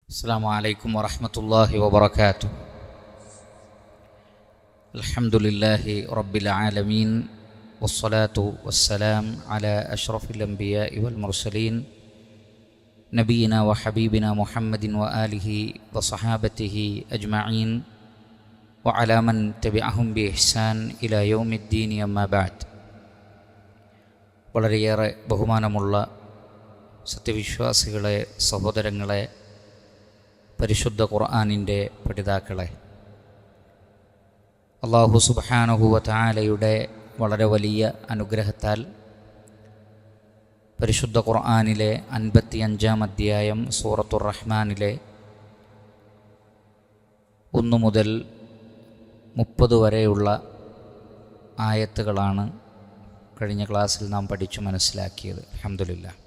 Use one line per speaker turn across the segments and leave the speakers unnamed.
السلام عليكم ورحمة الله وبركاته. الحمد لله رب العالمين، والصلاة والسلام على أشرف الأنبياء والمرسلين نبينا وحبيبنا محمد وآله وصحابته أجمعين وعلى من تبعهم بإحسان إلى يوم الدين. أما بعد. വളരെയേറെ ബഹുമാനമുള്ള സത്യവിശ്വാസികളെ, സഹോദരങ്ങളെ, പരിശുദ്ധ ഖുർആനിൻ്റെ പഠിതാക്കളെ, അല്ലാഹു സുബ്ഹാനഹു വ തആലയുടെ വളരെ വലിയ അനുഗ്രഹത്താൽ പരിശുദ്ധ ഖുർആനിലെ 55-ാം അധ്യായം സൂറത്തുർ റഹ്മാനിലെ 1 മുതൽ 30 വരെയുള്ള ആയത്തുകളാണ് കഴിഞ്ഞ ക്ലാസ്സിൽ നാം പഠിച്ചു മനസ്സിലാക്കിയത്. അൽഹംദുലില്ലാഹ്.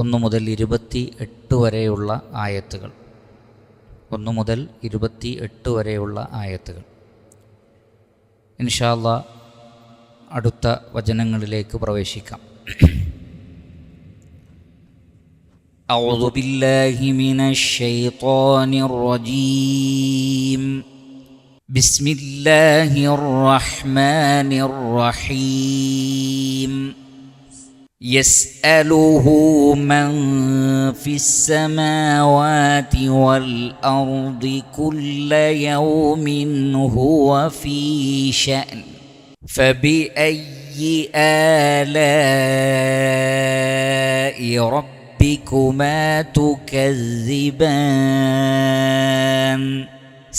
1 മുതൽ 28 വരെയുള്ള ആയത്തുകൾ. 1 മുതൽ 28 വരെയുള്ള ആയത്തുകൾ. ഇൻഷാ അല്ലാഹ് അടുത്ത വചനങ്ങളിലേക്ക് പ്രവേശിക്കാം. അഊദു ബില്ലാഹി മിനശ് ശൈത്വാനിർ റജീം. ബിസ്മില്ലാഹിർ റഹ്മാനിർ റഹീം. يسأله من في السماوات والأرض كل يوم هو في شأن فبأي آلاء ربكما تكذبان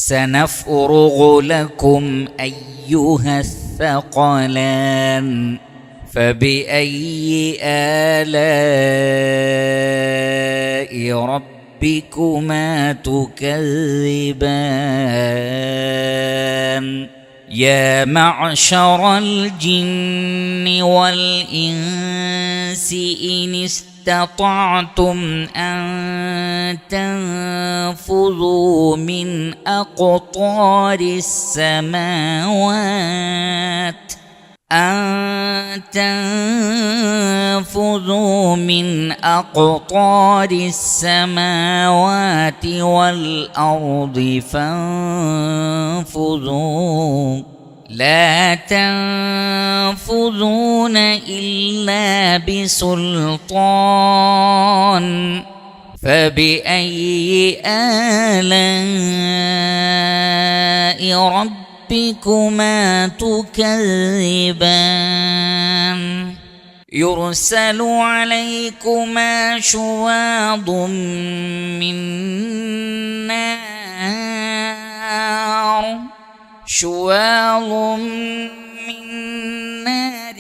سنفرغ لكم أيها الثقلان فبأي آلاء ربكما تكذبان يا معشر الجن والإنس إن استطعتم أن تنفذوا من أقطار السماوات تنفذوا من أقطار السماوات والأرض فانفذوا لا تنفذون إلا بسلطان فبأي آلاء ربكما تكذبان يرسل عليكما شواظ من نار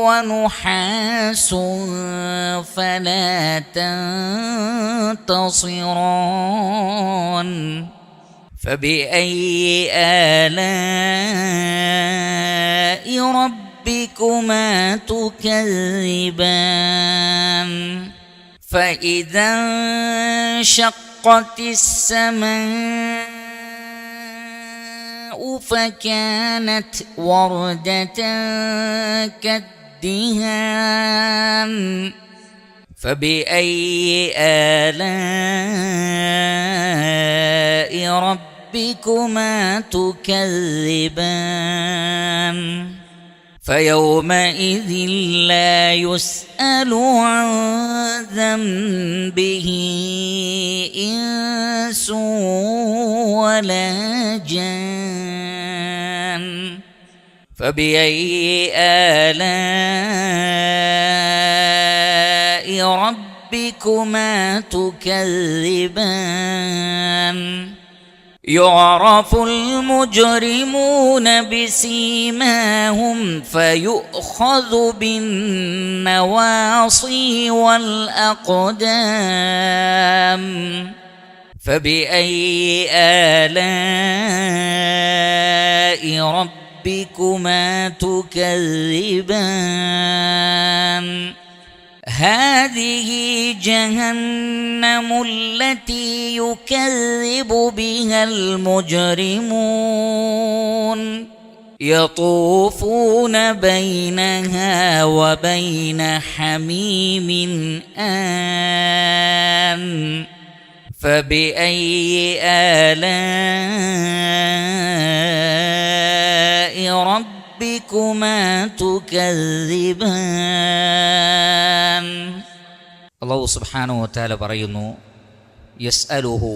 ونحاس فلا تنتصران فبأي آلاء ربكما تكذبان فإذا انشقت السماء فكانت وردة كالدهان فبأي آلاء ربكما تكذبان فيومئذ لا يسأل عن ذنبه إنس ولا جان فبأي آلاء ربكما تكذبان يعرف المجرمون بسيماهم فيؤخذ بالنواصي والأقدام فبأي آلاء ربكما تكذبان هذه جهنم التي يكذب بها المجرمون يطوفون بينها وبين حميم آن فبأي آلاء ربكما تكذبان. അല്ലാഹു സുബ്ഹാനഹു വ തആല പറയുന്നു, യസ്അലുഹു,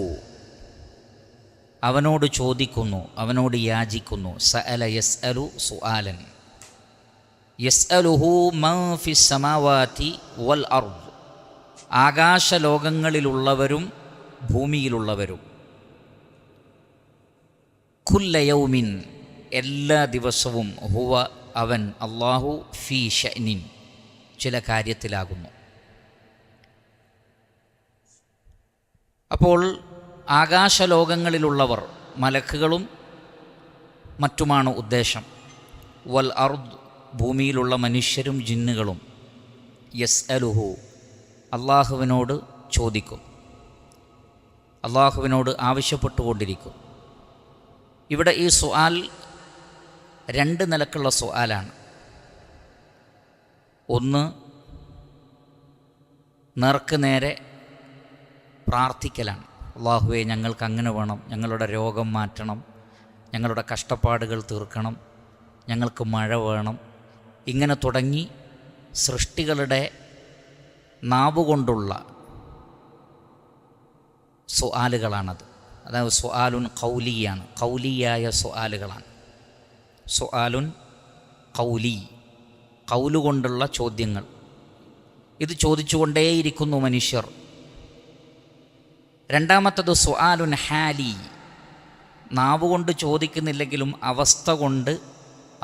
അവനോട് ചോദിക്കുന്നു, അവനോട് യാചിക്കുന്നു. സഅല യസ്അലു സുആലൻ. യസ്അലുഹു മൻ ഫിസ് സമാവാതി വൽ അർദ്, ആകാശലോകങ്ങളിലുള്ളവരും ഭൂമിയിലുള്ളവരും. കുല്ല യൗമിൻ, എല്ലാ ദിവസവും. ഹുവ, അവൻ, അല്ലാഹു, ഫീ ഷഅ്നിൻ, ചില കാര്യത്തിലാകുന്നു. അപ്പോൾ ആകാശലോകങ്ങളിലുള്ളവർ മലക്കുകളും മറ്റുമാണ് ഉദ്ദേശം. വൽ അർദ്, ഭൂമിയിലുള്ള മനുഷ്യരും ജിന്നുകളും. യസ്അലുഹു, അള്ളാഹുവിനോട് ചോദിക്കും, അള്ളാഹുവിനോട് ആവശ്യപ്പെട്ടുകൊണ്ടിരിക്കും. ഇവിടെ ഈ സുആൽ രണ്ട് നിലക്കുള്ള സുആലാണ്. ഒന്ന്, നേർക്ക് നേരെ പ്രാർത്ഥിക്കലാണ്. അള്ളാഹുവേ, ഞങ്ങൾക്ക് അങ്ങനെ വേണം, ഞങ്ങളുടെ രോഗം മാറ്റണം, ഞങ്ങളുടെ കഷ്ടപ്പാടുകൾ തീർക്കണം, ഞങ്ങൾക്ക് മഴ വേണം. ഇങ്ങനെ തുടങ്ങി സൃഷ്ടികളുടെ നാവുകൊണ്ടുള്ള സുആലുകളാണത്. അതായത് സുആലുൻ ഖൗലിയാണ്, ഖൗലിയായ സുആലുകളാണ്. സുആലുൻ ഖൗലി, ഖൗലുകൊണ്ടുള്ള ചോദ്യങ്ങൾ. ഇത് ചോദിച്ചുകൊണ്ടേയിരിക്കുന്നു മനുഷ്യർ. രണ്ടാമത്തത് സുആലുൻ ഹാലി, നാവുകൊണ്ട് ചോദിക്കുന്നില്ലെങ്കിലും അവസ്ഥ കൊണ്ട്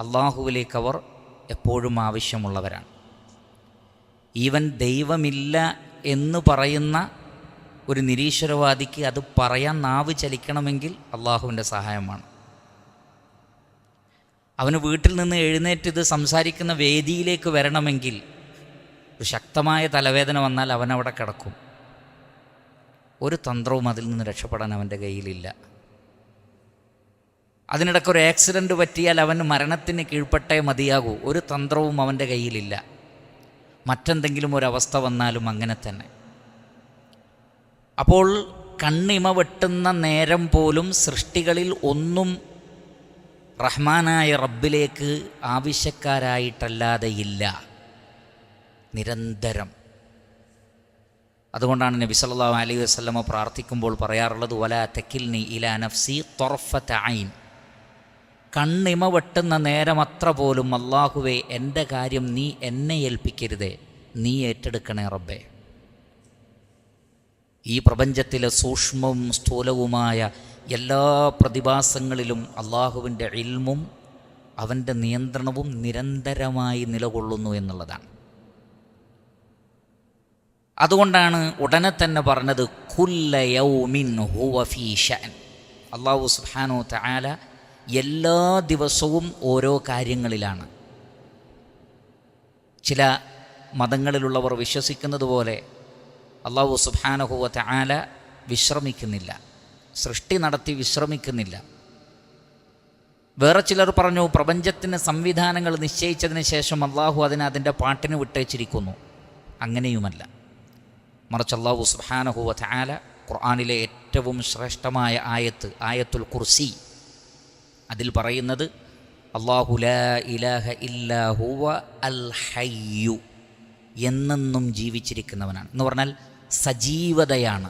അള്ളാഹുവിലേക്ക് അവർ എപ്പോഴും ആവശ്യമുള്ളവരാണ്. ഈവൻ ദൈവമില്ല എന്ന് പറയുന്ന ഒരു നിരീശ്വരവാദിക്ക് അത് പറയാൻ നാവ് ചലിക്കണമെങ്കിൽ അള്ളാഹുവിൻ്റെ സഹായമാണ്. അവന് വീട്ടിൽ നിന്ന് എഴുന്നേറ്റ് ഇത് സംസാരിക്കുന്ന വേദിയിലേക്ക് വരണമെങ്കിൽ ഒരു ശക്തമായ തലവേദന വന്നാൽ അവനവിടെ കിടക്കും. ഒരു തന്ത്രവും അതിൽ നിന്ന് രക്ഷപ്പെടാൻ അവൻ്റെ കയ്യിലില്ല. അതിനിടയ്ക്കൊരു ആക്സിഡൻറ്റ് പറ്റിയാൽ അവന് മരണത്തിന് കീഴ്പ്പെട്ടേ മതിയാകൂ. ഒരു തന്ത്രവും അവൻ്റെ കയ്യിലില്ല. മറ്റെന്തെങ്കിലും ഒരവസ്ഥ വന്നാലും അങ്ങനെ തന്നെ. അപ്പോൾ കണ്ണിമ വെട്ടുന്ന നേരം പോലും സൃഷ്ടികളിൽ ഒന്നും റഹ്മാനായ റബ്ബിലേക്ക് ആവശ്യക്കാരായിട്ടല്ലാതെ ഇല്ല, നിരന്തരം. അതുകൊണ്ടാണ് നബി സല്ലല്ലാഹു അലൈഹി വസല്ലമ പ്രാർത്ഥിക്കുമ്പോൾ പറയാറുള്ളത്, വലാ തകിൽനി ഇലാ നഫ്സി ത്വർഫത ഐൻ. കണ്ണിമ വെട്ടുന്ന നേരമത്ര പോലും അല്ലാഹുവേ, എൻ്റെ കാര്യം നീ എന്നെ ഏൽപ്പിക്കരുതേ, നീ ഏറ്റെടുക്കണേ റബ്ബേ. ഈ പ്രപഞ്ചത്തിലെ സൂക്ഷ്മവും സ്ഥൂലവുമായ എല്ലാ പ്രതിഭാസങ്ങളിലും അള്ളാഹുവിൻ്റെ ഇൽമും അവൻ്റെ നിയന്ത്രണവും നിരന്തരമായി നിലകൊള്ളുന്നു എന്നുള്ളതാണ്. അതുകൊണ്ടാണ് ഉടനെ തന്നെ പറഞ്ഞത് കുല്ല യൗമിൻ ഹുവ ഫീ ഷഅൻ. അല്ലാഹു സുബ്ഹാനഹു വ തആല എല്ലാ ദിവസവും ഓരോ കാര്യങ്ങളിലാണ്. ചില മതങ്ങളിലുള്ളവർ വിശ്വസിക്കുന്നത് പോലെ അല്ലാഹു സുബ്ഹാനഹു വ തആല വിശ്രമിക്കുന്നില്ല, സൃഷ്ടി നടത്തി വിശ്രമിക്കുന്നില്ല. വേറെ ചിലർ പറഞ്ഞു പ്രപഞ്ചത്തിന് സംവിധാനങ്ങൾ നിശ്ചയിച്ചതിന് ശേഷം അള്ളാഹു അതിൻ്റെ പാട്ടിന് വിട്ടേച്ചിരിക്കുന്നു. അങ്ങനെയുമല്ല. മറിച്ച് അല്ലാഹു സുബ്ഹാനഹു വ തആല ഖുർആനിലെ ഏറ്റവും ശ്രേഷ്ഠമായ ആയത്തുൽ കുർസി, അതിൽ പറയുന്നത് അല്ലാഹു ലാ ഇലാഹ ഇല്ലാ ഹുവ അൽ ഹയ്യു, എന്നെന്നും ജീവിച്ചിരിക്കുന്നവനാണ്. എന്ന് പറഞ്ഞാൽ സജീവതയാണ്,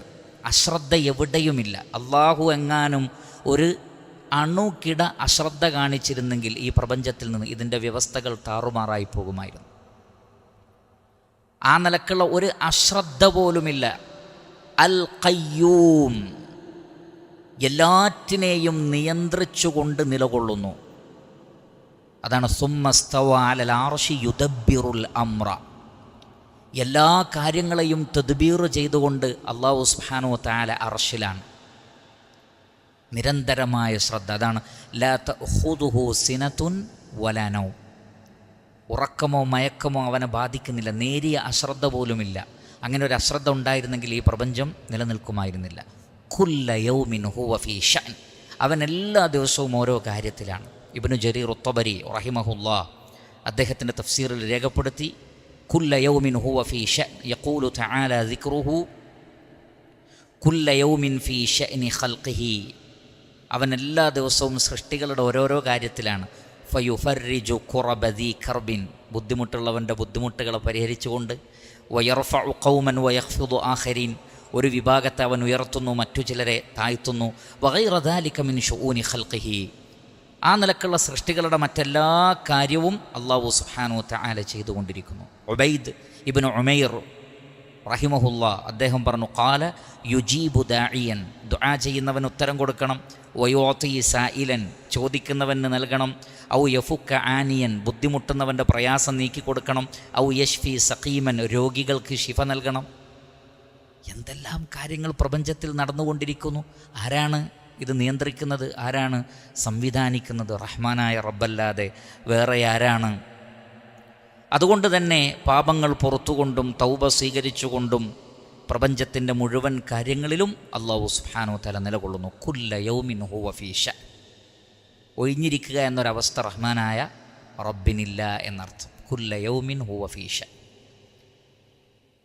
അശ്രദ്ധ എവിടെയുമില്ല. അള്ളാഹു എങ്ങാനും ഒരു അണുകിട അശ്രദ്ധ കാണിച്ചിരുന്നെങ്കിൽ ഈ പ്രപഞ്ചത്തിൽ നിന്ന് ഇതിൻ്റെ വ്യവസ്ഥകൾ താറുമാറായി പോകുമായിരുന്നു. ആ നിലക്കുള്ള ഒരു അശ്രദ്ധ പോലുമില്ല. അൽ ഖയ്യൂം, എല്ലാറ്റിനെയും നിയന്ത്രിച്ചുകൊണ്ട് നിലകൊള്ളുന്നു. അതാണ് സുമ്മസ്തവ അലൽ അർശി യുദബ്ബിറുൽ അംറ. എല്ലാ കാര്യങ്ങളെയും തദ്ബീർ ചെയ്തുകൊണ്ട് അല്ലാഹു സുബ്ഹാനഹു വ തആല അർശിലാണ്. നിരന്തരമായ ശ്രദ്ധ. അതാണ് ലാ തഖുദുഹു സിനതുൻ വലാ നൗം. ഉറക്കമോ മയക്കമോ അവനെ ബാധിക്കുന്നില്ല, നേരിയ അശ്രദ്ധ പോലുമില്ല. അങ്ങനെ ഒരു അശ്രദ്ധ ഉണ്ടായിരുന്നെങ്കിൽ ഈ പ്രപഞ്ചം നിലനിൽക്കുമായിരുന്നില്ല. കുല്ല യൗമിൻ ഹുവ ഫീ ഷഅൻ. അവൻ എല്ലാ ദിവസവും ഓരോ കാര്യത്തിലാണ്. ഇബ്നു ജരീർ അത്ത്-തബരി റഹിമഹുല്ലാ അദ്ദേഹത്തിൻ്റെ തഫ്സീറിൽ രേഖപ്പെടുത്തി, കുല്ല യൗമിൻ ഹുവ ഫീ ശഅൻ യഖൂലു തആല ദിക്റുഹു കുല്ല യൗമിൻ ഫീ ശഅനി ഖൽഖിഹി. അവൻ എല്ലാ ദിവസവും സൃഷ്ടികളുടെ ഓരോരോ കാര്യത്തിലാണ്. ഫയുഫർരിജു ഖുറബ ദീ കർബിൻ, ബുദ്ധിമുട്ടുള്ളവൻ്റെ ബുദ്ധിമുട്ടുകളെ പരിഹരിച്ചുകൊണ്ട്, വയർഫഉ ഖൗമൻ വയഖ്ഫിദു ആഖരീൻ, ഒരു വിഭാഗത്തെ അവൻ ഉയർത്തുന്നു, മറ്റു ചിലരെ താഴ്ത്തുന്നു. വഗൈറ ദാലിക മിൻ ശുഊനി ഖൽഖിഹി, ആ നിലക്കുള്ള സൃഷ്ടികളുടെ മറ്റെല്ലാ കാര്യവും അല്ലാഹു സുബ്ഹാനഹു വ തആല ചെയ്തുകൊണ്ടിരിക്കുന്നു. ഉബൈദ് ഇബ്നു ഉമൈർ റഹിമഹുല്ലാ അദ്ദേഹം പറഞ്ഞു, ഖാല യുജീബു ദാഇയൻ, ദുആ ചെയ്യുന്നവൻ ഉത്തരം കൊടുക്കണം, വയുഅതി സായിലൻ, ചോദിക്കുന്നവന് നൽകണം, ഔ യഫുക്ക ആനിയൻ, ബുദ്ധിമുട്ടുന്നവൻ്റെ പ്രയാസം നീക്കി കൊടുക്കണം, ഔ യശ്ഫി സഖീമൻ, രോഗികൾക്ക് ശിഫ നൽകണം. എന്തെല്ലാം കാര്യങ്ങൾ പ്രപഞ്ചത്തിൽ നടന്നുകൊണ്ടിരിക്കുന്നു. ആരാണ് ഇത് നിയന്ത്രിക്കുന്നത്? ആരാണ് സംവിധാനിക്കുന്നത്? റഹ്മാനായ റബ്ബല്ലാതെ വേറെ ആരാണ്? അതുകൊണ്ട് തന്നെ പാപങ്ങൾ പുറത്തുകൊണ്ടും തൗബ സ്വീകരിച്ചുകൊണ്ടും പ്രപഞ്ചത്തിൻ്റെ മുഴുവൻ കാര്യങ്ങളിലും അല്ലാഹു സുബ്ഹാനഹു വ തആല നിലകൊള്ളുന്നു. കുല്ല യൗമിൻ ഹുവ ഫീ ശഅൻ, ഒഴിഞ്ഞിരിക്കുക എന്നൊരവസ്ഥ റഹ്മാനായ റബ്ബിനില്ല എന്നർത്ഥം. കുല്ല യൗമിൻ ഹുവ ഫീ ശഅൻ.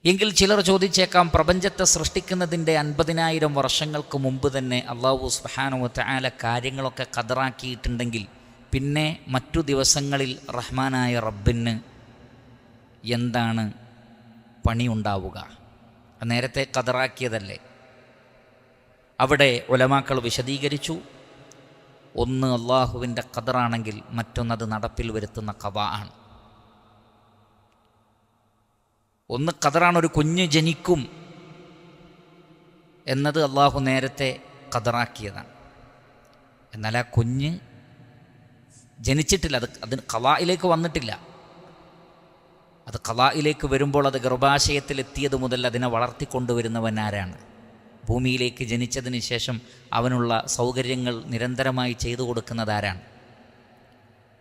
എങ്കിൽ ചിലർ ചോദിച്ചേക്കാം, പ്രപഞ്ചത്തെ സൃഷ്ടിക്കുന്നതിൻ്റെ 50,000 വർഷങ്ങൾക്ക് മുമ്പ് തന്നെ അല്ലാഹു സുബ്ഹാനഹു വ തആല കാര്യങ്ങളൊക്കെ ഖദറാക്കിയിട്ടുണ്ടെങ്കിൽ പിന്നെ മറ്റു ദിവസങ്ങളിൽ റഹ്മാനായ റബ്ബിന് എന്താണ് പണിയുണ്ടാവുക? നേരത്തെ ഖദറാക്കിയതല്ലേ? അവിടെ ഉലമാക്കൾ വിശദീകരിച്ചു, ഒന്ന് അള്ളാഹുവിൻ്റെ ഖദറാണെങ്കിൽ മറ്റൊന്നത് നടപ്പിൽ വരുത്തുന്ന ഖദാ ആണ്. ഒന്ന് ഖദറാണ്, ഒരു കുഞ്ഞ് ജനിക്കും എന്നത് അള്ളാഹു നേരത്തെ ഖദറാക്കിയതാണ്. എന്നാൽ ആ കുഞ്ഞ് ജനിച്ചിട്ടില്ല, അതിന് ഖദായിലേക്ക് വന്നിട്ടില്ല. അത് ഖദായിലേക്ക് വരുമ്പോൾ അത് ഗർഭാശയത്തിലെത്തിയത് മുതൽ അതിനെ വളർത്തിക്കൊണ്ടുവരുന്നവൻ ആരാണ്? ഭൂമിയിലേക്ക് ജനിച്ചതിന് ശേഷം അവനുള്ള സൗകര്യങ്ങൾ നിരന്തരമായി ചെയ്തു കൊടുക്കുന്നത് ആരാണ്?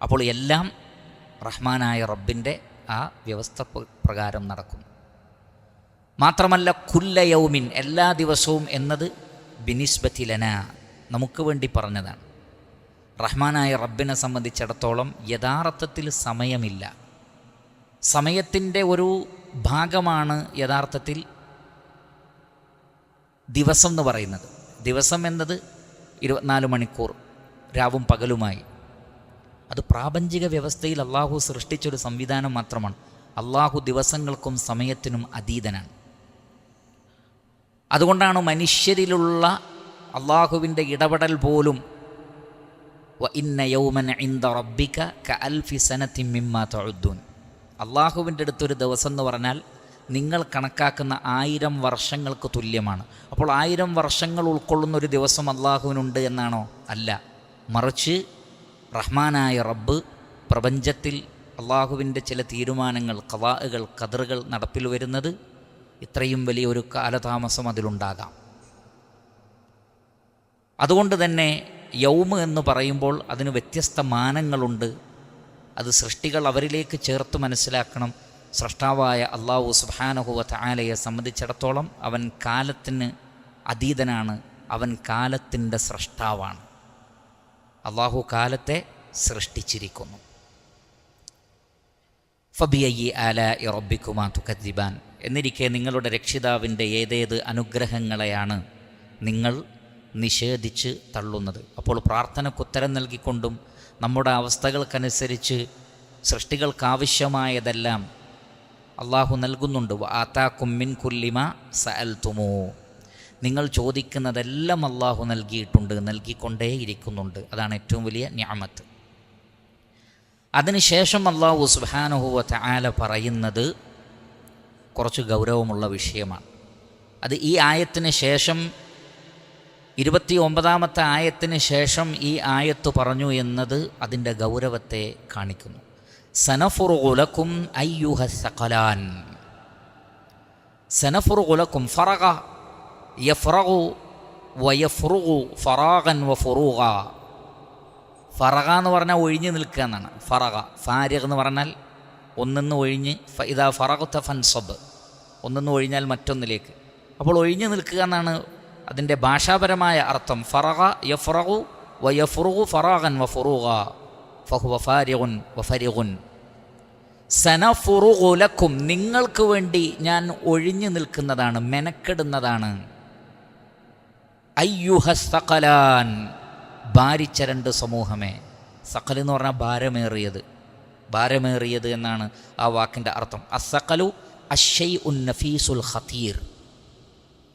അപ്പോൾ എല്ലാം റഹ്മാനായ റബ്ബിൻ്റെ ആ വ്യവസ്ഥ പ്രകാരം നടക്കുന്നു. മാത്രമല്ല കുല്ല യൗമിൻ, എല്ലാ ദിവസവും എന്നത് ബിനിസ്ബതി ലനാ, നമുക്ക് വേണ്ടി പറഞ്ഞതാണ്. റഹ്മാനായ റബ്ബിനെ സംബന്ധിച്ചിടത്തോളം യഥാർത്ഥത്തിൽ സമയമില്ല. സമയത്തിൻ്റെ ഒരു ഭാഗമാണ് യഥാർത്ഥത്തിൽ ദിവസം എന്ന് പറയുന്നത്. ദിവസം എന്നത് 24 മണിക്കൂർ രാവും പകലുമായി. അത് പ്രാപഞ്ചിക വ്യവസ്ഥയിൽ അള്ളാഹു സൃഷ്ടിച്ചൊരു സംവിധാനം മാത്രമാണ്. അള്ളാഹു ദിവസങ്ങൾക്കും സമയത്തിനും അതീതനാണ്. അതുകൊണ്ടാണ് മനുഷ്യരിലുള്ള അള്ളാഹുവിൻ്റെ ഇടപെടൽ പോലും വ ഇന്ന യൗമൻ ഇൻദ റബ്ബിക കഅൽഫി സനത്തിൻ മിമ്മാ തഉദ്ദൂൻ, അള്ളാഹുവിൻ്റെ അടുത്തൊരു ദിവസം എന്ന് പറഞ്ഞാൽ നിങ്ങൾ കണക്കാക്കുന്ന 1000 വർഷങ്ങൾക്ക് തുല്യമാണ്. അപ്പോൾ 1000 വർഷങ്ങൾ ഉൾക്കൊള്ളുന്ന ഒരു ദിവസം അള്ളാഹുവിനുണ്ട് എന്നാണോ? അല്ല. മറിച്ച് റഹ്മാനായ റബ്ബ് പ്രപഞ്ചത്തിൽ അള്ളാഹുവിൻ്റെ ചില തീരുമാനങ്ങൾ, ഖദാഅുകൾ, ഖദറുകൾ നടപ്പിൽ വരുന്നത് ഇത്രയും വലിയൊരു കാലതാമസം അതിലുണ്ടാകാം. അതുകൊണ്ട് തന്നെ യൗമ് എന്ന് പറയുമ്പോൾ അതിന് വ്യത്യസ്ത മാനങ്ങളുണ്ട്. അത് സൃഷ്ടികൾ അവരിലേക്ക് ചേർത്ത് മനസ്സിലാക്കണം. സ്രഷ്ടാവായ അല്ലാഹു സുബ്ഹാനഹു വ തആലയെ സംബന്ധിച്ചിടത്തോളം അവൻ കാലത്തിന് അതീതനാണ്, അവൻ കാലത്തിൻ്റെ സ്രഷ്ടാവാണ്. അല്ലാഹു കാലത്തെ സൃഷ്ടിച്ചിരിക്കുന്നു. ഫബിയയ്യി ആലാഇ റബ്ബിക്കുമാ തുകദ്ദിബാൻ, എന്നിരിക്കെ നിങ്ങളുടെ രക്ഷിതാവിൻ്റെ ഏതേത് അനുഗ്രഹങ്ങളെയാണ് നിങ്ങൾ നിഷേധിച്ച് തള്ളുന്നത്? അപ്പോൾ പ്രാർത്ഥനയ്ക്കുത്തരം നൽകിക്കൊണ്ടും നമ്മുടെ അവസ്ഥകൾക്കനുസരിച്ച് സൃഷ്ടികൾക്കാവശ്യമായതെല്ലാം അള്ളാഹു നൽകുന്നുണ്ട്. വആതാകും മിൻ കുല്ലി മാ സഅൽതുമൂ, നിങ്ങൾ ചോദിക്കുന്നതെല്ലാം അള്ളാഹു നൽകിയിട്ടുണ്ട്, നൽകിക്കൊണ്ടേയിരിക്കുന്നുണ്ട്. അതാണ് ഏറ്റവും വലിയ നിഅമത്ത്. അതിനുശേഷം അള്ളാഹു സുബ്ഹാനഹു വ തആല പറയുന്നത് കുറച്ച് ഗൗരവമുള്ള വിഷയമാണ്. അത് ഈ ആയത്തിന് ശേഷം 29ാമത്തെ ആയത്തിന് ശേഷം ഈ ആയത്ത് പറഞ്ഞു എന്നത് അതിൻ്റെ ഗൗരവത്തെ കാണിക്കുന്നു. സനഫുറുഗു ലക്കും അയ്യുഹസ് സഖലാൻ, സനഫുറുഗു ലക്കും, ഫറഗ യഫ്റഗു വയഫ്റുഗു ഫറാഗൻ വഫുറൂഗ. ഫറഗ എന്ന് പറഞ്ഞാൽ ഒഴിഞ്ഞു നിൽക്കുക എന്നാണ്. ഫറഗ, ഫാരിഗ് എന്ന് പറഞ്ഞാൽ ഒന്നിന്ന് ഒഴിഞ്ഞ്, ഇതാ ഫറഗുത ഫൻസബ്, ഒന്നിന്ന് ഒഴിഞ്ഞാൽ മറ്റൊന്നിലേക്ക്. അപ്പോൾ ഒഴിഞ്ഞു നിൽക്കുക എന്നാണ് അതിൻ്റെ ഭാഷാപരമായ അർത്ഥം. ഫറഗ യഫ്റഗു വയഫ്റുഗു ഫറാഗൻ വഫുറൂഗ, ഫഹുവ ഫാരിഗുൻ വഫരിഗുൻ. സനഫുറുഗു ലക്കും, നിങ്ങൾക്ക് വേണ്ടി ഞാൻ ഒഴിഞ്ഞു നിൽക്കുന്നതാണ്, മെനക്കെടുന്നതാണ്. അയ്യുഹസ്സഖലാൻ, ഭാരിച്ച രണ്ട് സമൂഹമേ. സഖൽ എന്ന് പറഞ്ഞാൽ ഭാരമേറിയത്, ഭാരമേറിയത് എന്നാണ് ആ വാക്കിൻ്റെ അർത്ഥം. അസ്സഖലു അശ്ശൈഉൻ നഫീസുൽ ഖതീർ.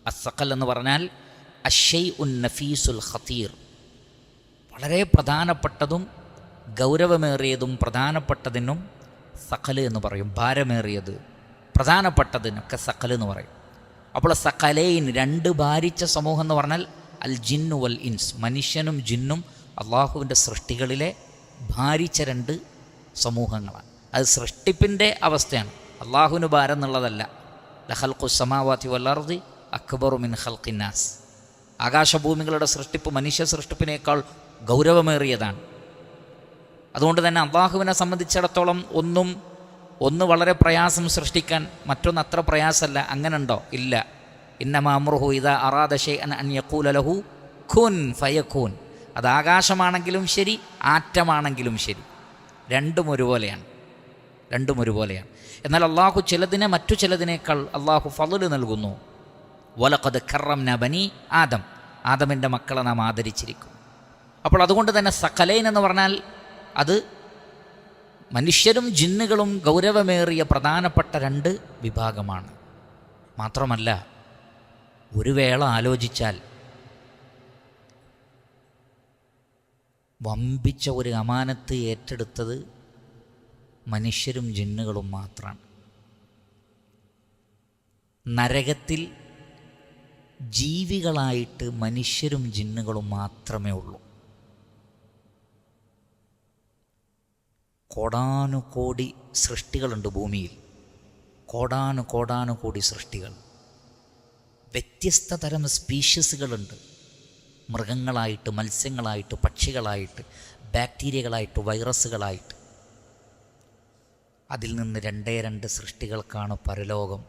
അസ്സഖൽ എന്ന് പറഞ്ഞാൽ അശ്ശൈഉൻ നഫീസുൽ ഖതീർ, വളരെ പ്രധാനപ്പെട്ടതും ഗൗരവമേറിയതും പ്രധാനപ്പെട്ടതിനും സഖൽ എന്ന് പറയും. ഭാരമേറിയത് പ്രധാനപ്പെട്ടതിനൊക്കെ സഖൽ എന്ന് പറയും. അപ്പോൾ സഖലൈൻ, രണ്ട് ഭാരിച്ച സമൂഹം എന്ന് പറഞ്ഞാൽ അൽ ജിന്നു വൽ ഇൻസ്, മനുഷ്യനും ജിന്നും അള്ളാഹുവിൻ്റെ സൃഷ്ടികളിലെ ഭാരിച്ച രണ്ട് സമൂഹങ്ങളാണ്. അത് സൃഷ്ടിപ്പിൻ്റെ അവസ്ഥയാണ്, അള്ളാഹുവിന് ഭാരം എന്നുള്ളതല്ല. ലഖൽഖുസ് സമാവാതി വൽ അർദി അക്ബറു മിൻ ഖൽഖിന്നാസ്. ആകാശഭൂമികളുടെ സൃഷ്ടിപ്പ് മനുഷ്യ സൃഷ്ടിപ്പിനേക്കാൾ ഗൗരവമേറിയതാണ്. അതുകൊണ്ട് തന്നെ അള്ളാഹുവിനെ സംബന്ധിച്ചിടത്തോളം ഒന്ന് വളരെ പ്രയാസം സൃഷ്ടിക്കാൻ, മറ്റൊന്ന് അത്ര പ്രയാസമല്ല. അങ്ങനെ ഉണ്ടോ? ഇല്ല. ഇന്നമാ അംറുഹു ഇദാ അറാദ ശൈഅൻ അൻ യഖൂല ലഹു കുൻ ഫയകൂൻ. അത് ആകാശമാണെങ്കിലും ശരി, ആറ്റമാണെങ്കിലും ശരി, രണ്ടും ഒരുപോലെയാണ്. എന്നാൽ അള്ളാഹു ചിലതിനെ മറ്റു ചിലതിനേക്കാൾ അള്ളാഹു ഫള് നൽകുന്നു. വലഖദ് കറംനാ ബനി ആദം, ആദമിൻ്റെ മക്കളെ നാം ആദരിച്ചിരിക്കും. അപ്പോൾ അതുകൊണ്ട് തന്നെ സഖലൈൻ എന്ന് പറഞ്ഞാൽ അത് മനുഷ്യരും ജിന്നുകളും ഗൗരവമേറിയ പ്രധാനപ്പെട്ട രണ്ട് വിഭാഗമാണ്. മാത്രമല്ല, ഒരു വേള ആലോചിച്ചാൽ വമ്പിച്ച ഒരു അമാനത്ത് ഏറ്റെടുത്തത് മനുഷ്യരും ജിന്നുകളും മാത്രമാണ്. നരകത്തിൽ ജീവികളായിട്ട് മനുഷ്യരും ജിന്നുകളും മാത്രമേ ഉള്ളൂ. കോടാനുകോടി സൃഷ്ടികളുണ്ട് ഭൂമിയിൽ, കോടാനുകോടി സൃഷ്ടികൾ. വ്യത്യസ്ത തരം സ്പീഷ്യസുകളുണ്ട്, മൃഗങ്ങളായിട്ട്, മത്സ്യങ്ങളായിട്ട്, പക്ഷികളായിട്ട്, ബാക്ടീരിയകളായിട്ട്, വൈറസുകളായിട്ട്. അതിൽ നിന്ന് രണ്ട് സൃഷ്ടികൾക്കാണ് പരലോകം,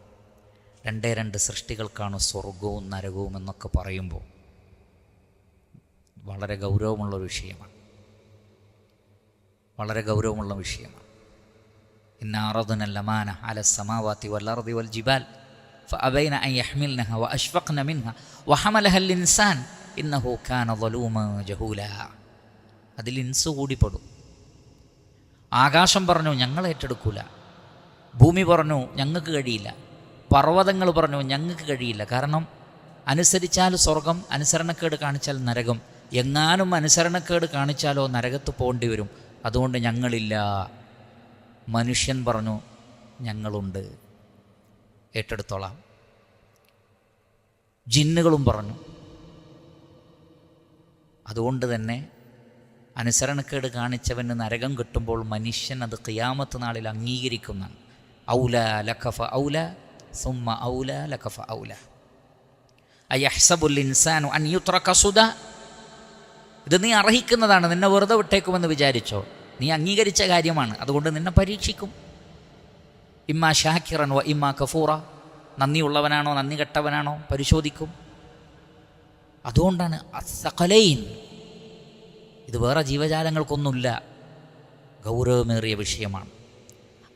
രണ്ട് സൃഷ്ടികൾക്കാണ് സ്വർഗവും നരകവും എന്നൊക്കെ പറയുമ്പോൾ വളരെ ഗൗരവമുള്ളൊരു വിഷയമാണ്. ഇന്നാ അറദ്നൽ അമാന അലസ് സമാവാതി വൽ അർദി വൽ ജിബാൽ ഫഅബൈന അൻ യഹ്മിൽനഹ വഅശ്ഫഖ്ന മിൻഹ വഹമലഹൽ ഇൻസാൻ ഇന്നഹു കാന ളലൂമൻ ജഹൂല. അതിൽ ഇൻസ് കൂടിപ്പെടും. ആകാശം പറഞ്ഞു ഞങ്ങൾ ഏറ്റെടുക്കൂല, ഭൂമി പറഞ്ഞു ഞങ്ങൾക്ക് കഴിയില്ല, പർവ്വതങ്ങൾ പറഞ്ഞു ഞങ്ങൾക്ക് കഴിയില്ല. കാരണം അനുസരിച്ചാൽ സ്വർഗം, അനുസരണക്കേട് കാണിച്ചാൽ നരകം. എങ്ങാനും അനുസരണക്കേട് കാണിച്ചാലോ നരകത്ത് പോകേണ്ടി വരും. അതുകൊണ്ട് ഞങ്ങളില്ല. മനുഷ്യൻ പറഞ്ഞു ഞങ്ങളുണ്ട്, ഏറ്റെടുത്തോളാം. ജിന്നുകളും പറഞ്ഞു. അതുകൊണ്ട് തന്നെ അനുസരണക്കേട് കാണിച്ചവന് നരകം കിട്ടുമ്പോൾ മനുഷ്യൻ അത് ഖിയാമത്ത് നാളിൽ അംഗീകരിക്കുന്നതാണ്. ഔല ലഖഫ ഔല സുമ്മ ഔല ലഖഫ ഔല അയഹ്സബുൽ ഇൻസാനു അൻ യുത്രക സുദ. ഇത് നീ അർഹിക്കുന്നതാണ്, നിന്നെ വെറുതെ വിട്ടേക്കുമെന്ന് വിചാരിച്ചോ? നീ അംഗീകരിച്ച കാര്യമാണ്, അതുകൊണ്ട് നിന്നെ പരീക്ഷിക്കും. ഇമ്മാ ഷാക്കിറൻ വ ഇമ്മാ കഫൂറ. നന്ദിയുള്ളവനാണോ നന്ദി കെട്ടവനാണോ പരിശോധിക്കും. അതുകൊണ്ടാണ് അസ്സഖലൈൻ. ഇത് വേറെ ജീവജാലങ്ങൾക്കൊന്നുമില്ല, ഗൗരവമേറിയ വിഷയമാണ്.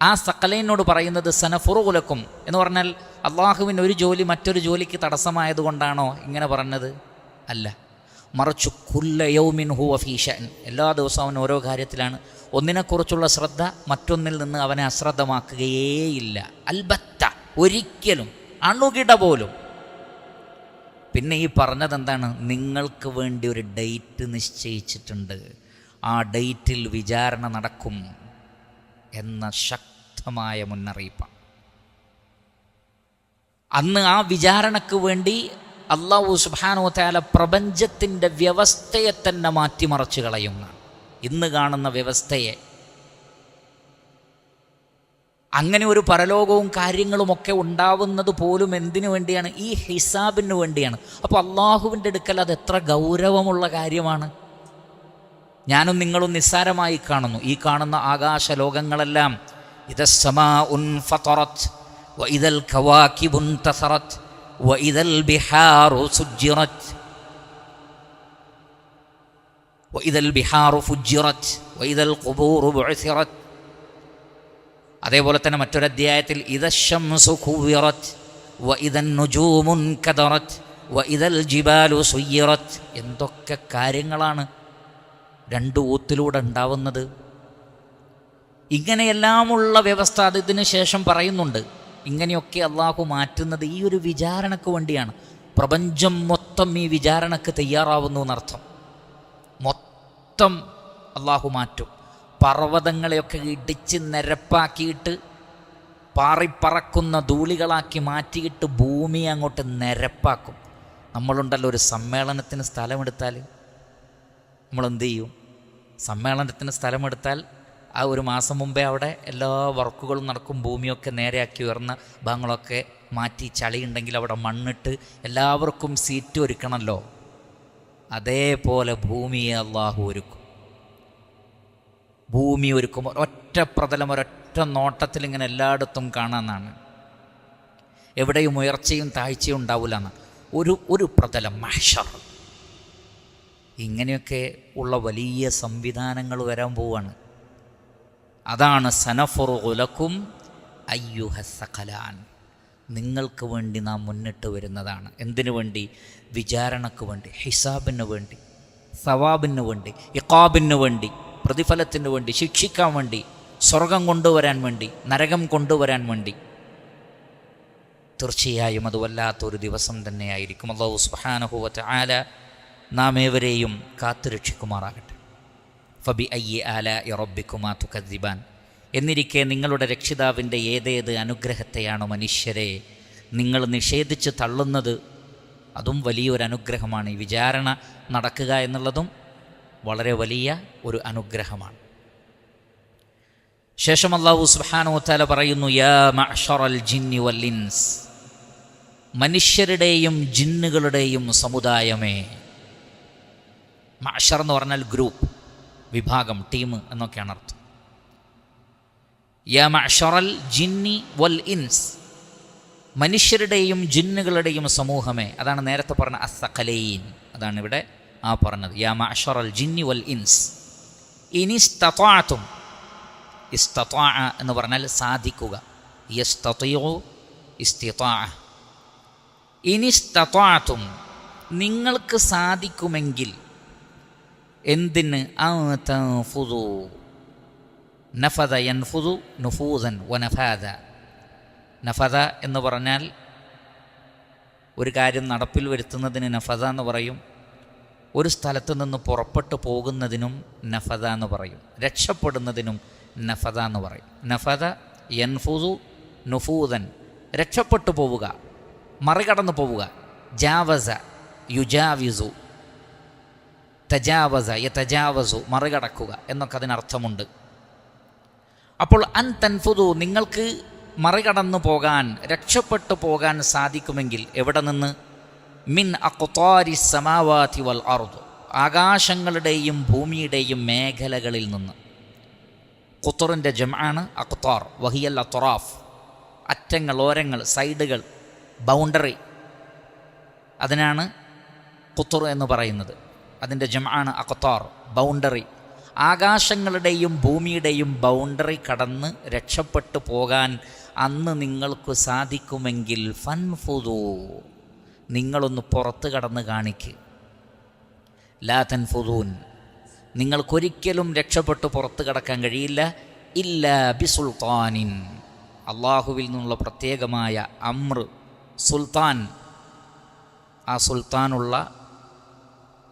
ആ സഖലൈനോട് പറയുന്നത് സനഫുറുലക്കും എന്ന് പറഞ്ഞാൽ അള്ളാഹുവിന് ഒരു ജോലി മറ്റൊരു ജോലിക്ക് തടസ്സമായതുകൊണ്ടാണോ ഇങ്ങനെ പറഞ്ഞത്? അല്ല, മറിച്ചു കുല്ല യൗമിൻ ഹുവ ഫീ ഷഅൻ. എല്ലാ ദിവസവും അവൻ ഓരോ കാര്യത്തിലാണ്. ഒന്നിനെക്കുറിച്ചുള്ള ശ്രദ്ധ മറ്റൊന്നിൽ നിന്ന് അവനെ അശ്രദ്ധമാക്കുകയേയില്ല. അൽബത്ത, ഒരിക്കലും, അണുകിട പോലും. പിന്നെ ഈ പറഞ്ഞതെന്താണ്? നിങ്ങൾക്ക് വേണ്ടി ഒരു ഡേറ്റ് നിശ്ചയിച്ചിട്ടുണ്ട്, ആ ഡേറ്റിൽ വിചാരണ നടക്കും എന്ന ശക്തമായ മുന്നറിയിപ്പാണ്. അന്ന് ആ വിചാരണക്ക് വേണ്ടി അല്ലാഹു സുബ്ഹാനഹു വ തആല പ്രപഞ്ചത്തിൻ്റെ വ്യവസ്ഥയെ തന്നെ മാറ്റിമറിച്ച് കളയുന്ന, ഇന്ന് കാണുന്ന വ്യവസ്ഥയെ. അങ്ങനെ ഒരു പരലോകവും കാര്യങ്ങളുമൊക്കെ ഉണ്ടാവുന്നത് പോലും എന്തിനു വേണ്ടിയാണ്? ഈ ഹിസാബിന് വേണ്ടിയാണ്. അപ്പോൾ അള്ളാഹുവിൻ്റെ അടുക്കൽ അത് എത്ര ഗൗരവമുള്ള കാര്യമാണ്. ഞാനും നിങ്ങളും നിസ്സാരമായി കാണുന്നു. ഈ കാണുന്ന ആകാശ ലോകങ്ങളെല്ലാം ഇദസ്സമാഉൻ ഫതറത് വഇദൽ കവാകിബുൻ തസറത് വഇദൽ ബിഹാറു സുജ്ജിറത് വഇദൽ ബിഹാറു ഫുജ്ജിറത് വഇദൽ ഖുബൂറു ബുഅ്സിറത്. അതേപോലെ തന്നെ മറ്റൊരധ്യായത്തിൽ ഇദശ്ശംസു കുവിറത് വഇദൻ നുജൂമു കദറത് വഇദൽ ജിബാലു സുയ്യിറത്. എന്തൊക്കെ കാര്യങ്ങളാണ് രണ്ട് ഊത്തിലൂടെ ഉണ്ടാവുന്നത്. ഇങ്ങനെയെല്ലാമുള്ള വ്യവസ്ഥ അതിന് ശേഷം പറയുന്നുണ്ട്. ഇങ്ങനെയൊക്കെ അള്ളാഹു മാറ്റുന്നത് ഈ ഒരു വിചാരണക്ക് വേണ്ടിയാണ്. പ്രപഞ്ചം മൊത്തം ഈ വിചാരണക്ക് തയ്യാറാവുന്നു എന്നർത്ഥം. മൊത്തം അള്ളാഹു മാറ്റും. പർവ്വതങ്ങളെയൊക്കെ ഇടിച്ച് നിരപ്പാക്കിയിട്ട് പാറിപ്പറക്കുന്ന ധൂളികളാക്കി മാറ്റിയിട്ട് ഭൂമിയെ അങ്ങോട്ട് നിരപ്പാക്കും. നമ്മളുണ്ടല്ലോ ഒരു സമ്മേളനത്തിന് സ്ഥലമെടുത്താൽ നമ്മളെന്ത് ചെയ്യും? സമ്മേളനത്തിന് സ്ഥലമെടുത്താൽ ആ ഒരു മാസം മുമ്പേ അവിടെ എല്ലാ വർക്കുകളും നടക്കും. ഭൂമിയൊക്കെ നേരെയാക്കി ഉയർന്ന ഭാഗങ്ങളൊക്കെ മാറ്റി, ചളിയുണ്ടെങ്കിൽ അവിടെ മണ്ണിട്ട് എല്ലാവർക്കും സീറ്റ് ഒരുക്കണമല്ലോ. അതേപോലെ ഭൂമിയെ അള്ളാഹു ഒരുക്കും. ഭൂമി ഒരുക്കുമ്പോൾ ഒറ്റ പ്രതലം ഒരൊറ്റ നോട്ടത്തിൽ ഇങ്ങനെ എല്ലായിടത്തും കാണാമെന്നാണ്. എവിടെയും ഉയർച്ചയും താഴ്ചയും ഉണ്ടാവില്ല എന്നാണ്. ഒരു പ്രതലം മഹ്ശർ. ഇങ്ങനെയൊക്കെ ഉള്ള വലിയ സംവിധാനങ്ങൾ വരാൻ പോവാണ്. അതാണ് സനഫുറുഗു ലക്കും അയ്യുഹസ്സഖലാൻ. നിങ്ങൾക്ക് വേണ്ടി നാം മുന്നിട്ട് വരുന്നതാണ്. എന്തിനു വേണ്ടി? വിചാരണക്ക് വേണ്ടി, ഹിസാബിന് വേണ്ടി, സവാബിന് വേണ്ടി, ഇഖാബിന് വേണ്ടി, പ്രതിഫലത്തിന് വേണ്ടി, ശിക്ഷിക്കാൻ വേണ്ടി, സ്വർഗം കൊണ്ടുവരാൻ വേണ്ടി, നരകം കൊണ്ടുവരാൻ വേണ്ടി. തീർച്ചയായും അത് വല്ലാത്തൊരു ദിവസം തന്നെയായിരിക്കും. അല്ലാഹു സുബ്ഹാനഹു വ തആല നാം ഏവരെയും കാത്തുരക്ഷിക്കുമാറാകട്ടെ. ഫബി അയ്യി ആലാഇ റബ്ബിക്കുമാ തുകദ്ദിബാൻ. എന്നിരിക്കെ നിങ്ങളുടെ രക്ഷിതാവിൻ്റെ ഏതേത് അനുഗ്രഹത്തെയാണോ മനുഷ്യരെ നിങ്ങൾ നിഷേധിച്ച് തള്ളുന്നത്? അതും വലിയൊരു അനുഗ്രഹമാണ്. ഈ വിചാരണ നടക്കുക എന്നുള്ളതും വളരെ വലിയ ഒരു അനുഗ്രഹമാണ്. ശേഷം അല്ലാഹു സുബ്ഹാനഹു വ തആല പറയുന്നു, യാ മഅ്ശറൽ ജിന്നി വൽ ഇൻസ്. മനുഷ്യരുടെയും ജിന്നുകളുടെയും സമുദായമേ. മഅ്ശർ എന്ന് പറഞ്ഞാൽ ഗ്രൂപ്പ്, വിഭാഗം, ടീം എന്നൊക്കെയാണ് അർത്ഥം. യാ മഅ്ശറൽ ജിന്നി വൽ ഇൻസ്. മനുഷ്യരുടെയും ജിന്നുകളുടെയും സമൂഹമേ. അതാണ് നേരത്തെ പറഞ്ഞ അസ്സഖലൈൻ. അതാണ് ഇവിടെ പറഞ്ഞത്. യാ മഅ്ശറൽ ജിന്നി വൽ ഇൻസ് ഇനിസ്തതഅതും. ഇസ്തതഅ എന്ന് പറഞ്ഞാൽ സാധിക്കുക. യസ്തതിഉ ഇസ്തിതാഅ. ഇനിസ്തതഅതും, നിങ്ങൾക്ക് സാധിക്കുമെങ്കിൽ. എന്തിന്? തൻഫുദു. നഫദ യൻഫുദു നുഫൂദൻ വനഫാദ. നഫദ എന്ന് പറഞ്ഞാൽ ഒരു കാര്യം നടപ്പിൽ വരുത്തുന്നതിന് നഫദ എന്ന് പറയും. ഒരു സ്ഥലത്ത് നിന്ന് പുറപ്പെട്ടു പോകുന്നതിനും നഫദ എന്ന് പറയും. രക്ഷപ്പെടുന്നതിനും നഫദ എന്ന് പറയും. നഫദ യൻഫുദു നുഫൂദൻ, രക്ഷപ്പെട്ടു പോവുക, മറികടന്നു പോവുക. ജാവസ യുജാവിസു, തജാവസ യതജാവസു, മറികടക്കുക എന്നൊക്കെ അതിനർത്ഥമുണ്ട്. അപ്പോൾ അൻ തൻഫുദു, നിങ്ങൾക്ക് മറികടന്നു പോകാൻ, രക്ഷപ്പെട്ടു പോകാൻ സാധിക്കുമെങ്കിൽ. എവിടെ നിന്ന്? മിൻ അഖ്താരി സമാവാതി വൽ അർദ്, ആകാശങ്ങളുടെയും ഭൂമിയുടെയും മേഖലകളിൽ നിന്ന്. ഖുത്റിൻ്റെ ജംആണ് അഖ്താർ. വഹിയൽ അത്റാഫ്, അറ്റങ്ങൾ, ഓരങ്ങൾ, സൈഡുകൾ, ബൗണ്ടറി. അതിനാണ് ഖുത്ർ എന്ന് പറയുന്നത്. അതിൻ്റെ ജംആണ് അഖ്താർ, ബൗണ്ടറി. ആകാശങ്ങളുടെയും ഭൂമിയുടെയും ബൗണ്ടറി കടന്ന് രക്ഷപ്പെട്ടു പോകാൻ അന്ന് നിങ്ങൾക്ക് സാധിക്കുമെങ്കിൽ ഫൻഫുദൂ, നിങ്ങളൊന്ന് പുറത്ത് കടന്ന് കാണിക്ക്. ലാ തൻഫുദൂൻ, നിങ്ങൾക്കൊരിക്കലും രക്ഷപ്പെട്ടു പുറത്ത് കടക്കാൻ കഴിയില്ല. ഇല്ലാ ബിസുൽത്താനിൻ, അള്ളാഹുവിൽ നിന്നുള്ള പ്രത്യേകമായ അമ്ർ, സുൽത്താൻ, ആ സുൽത്താനുള്ള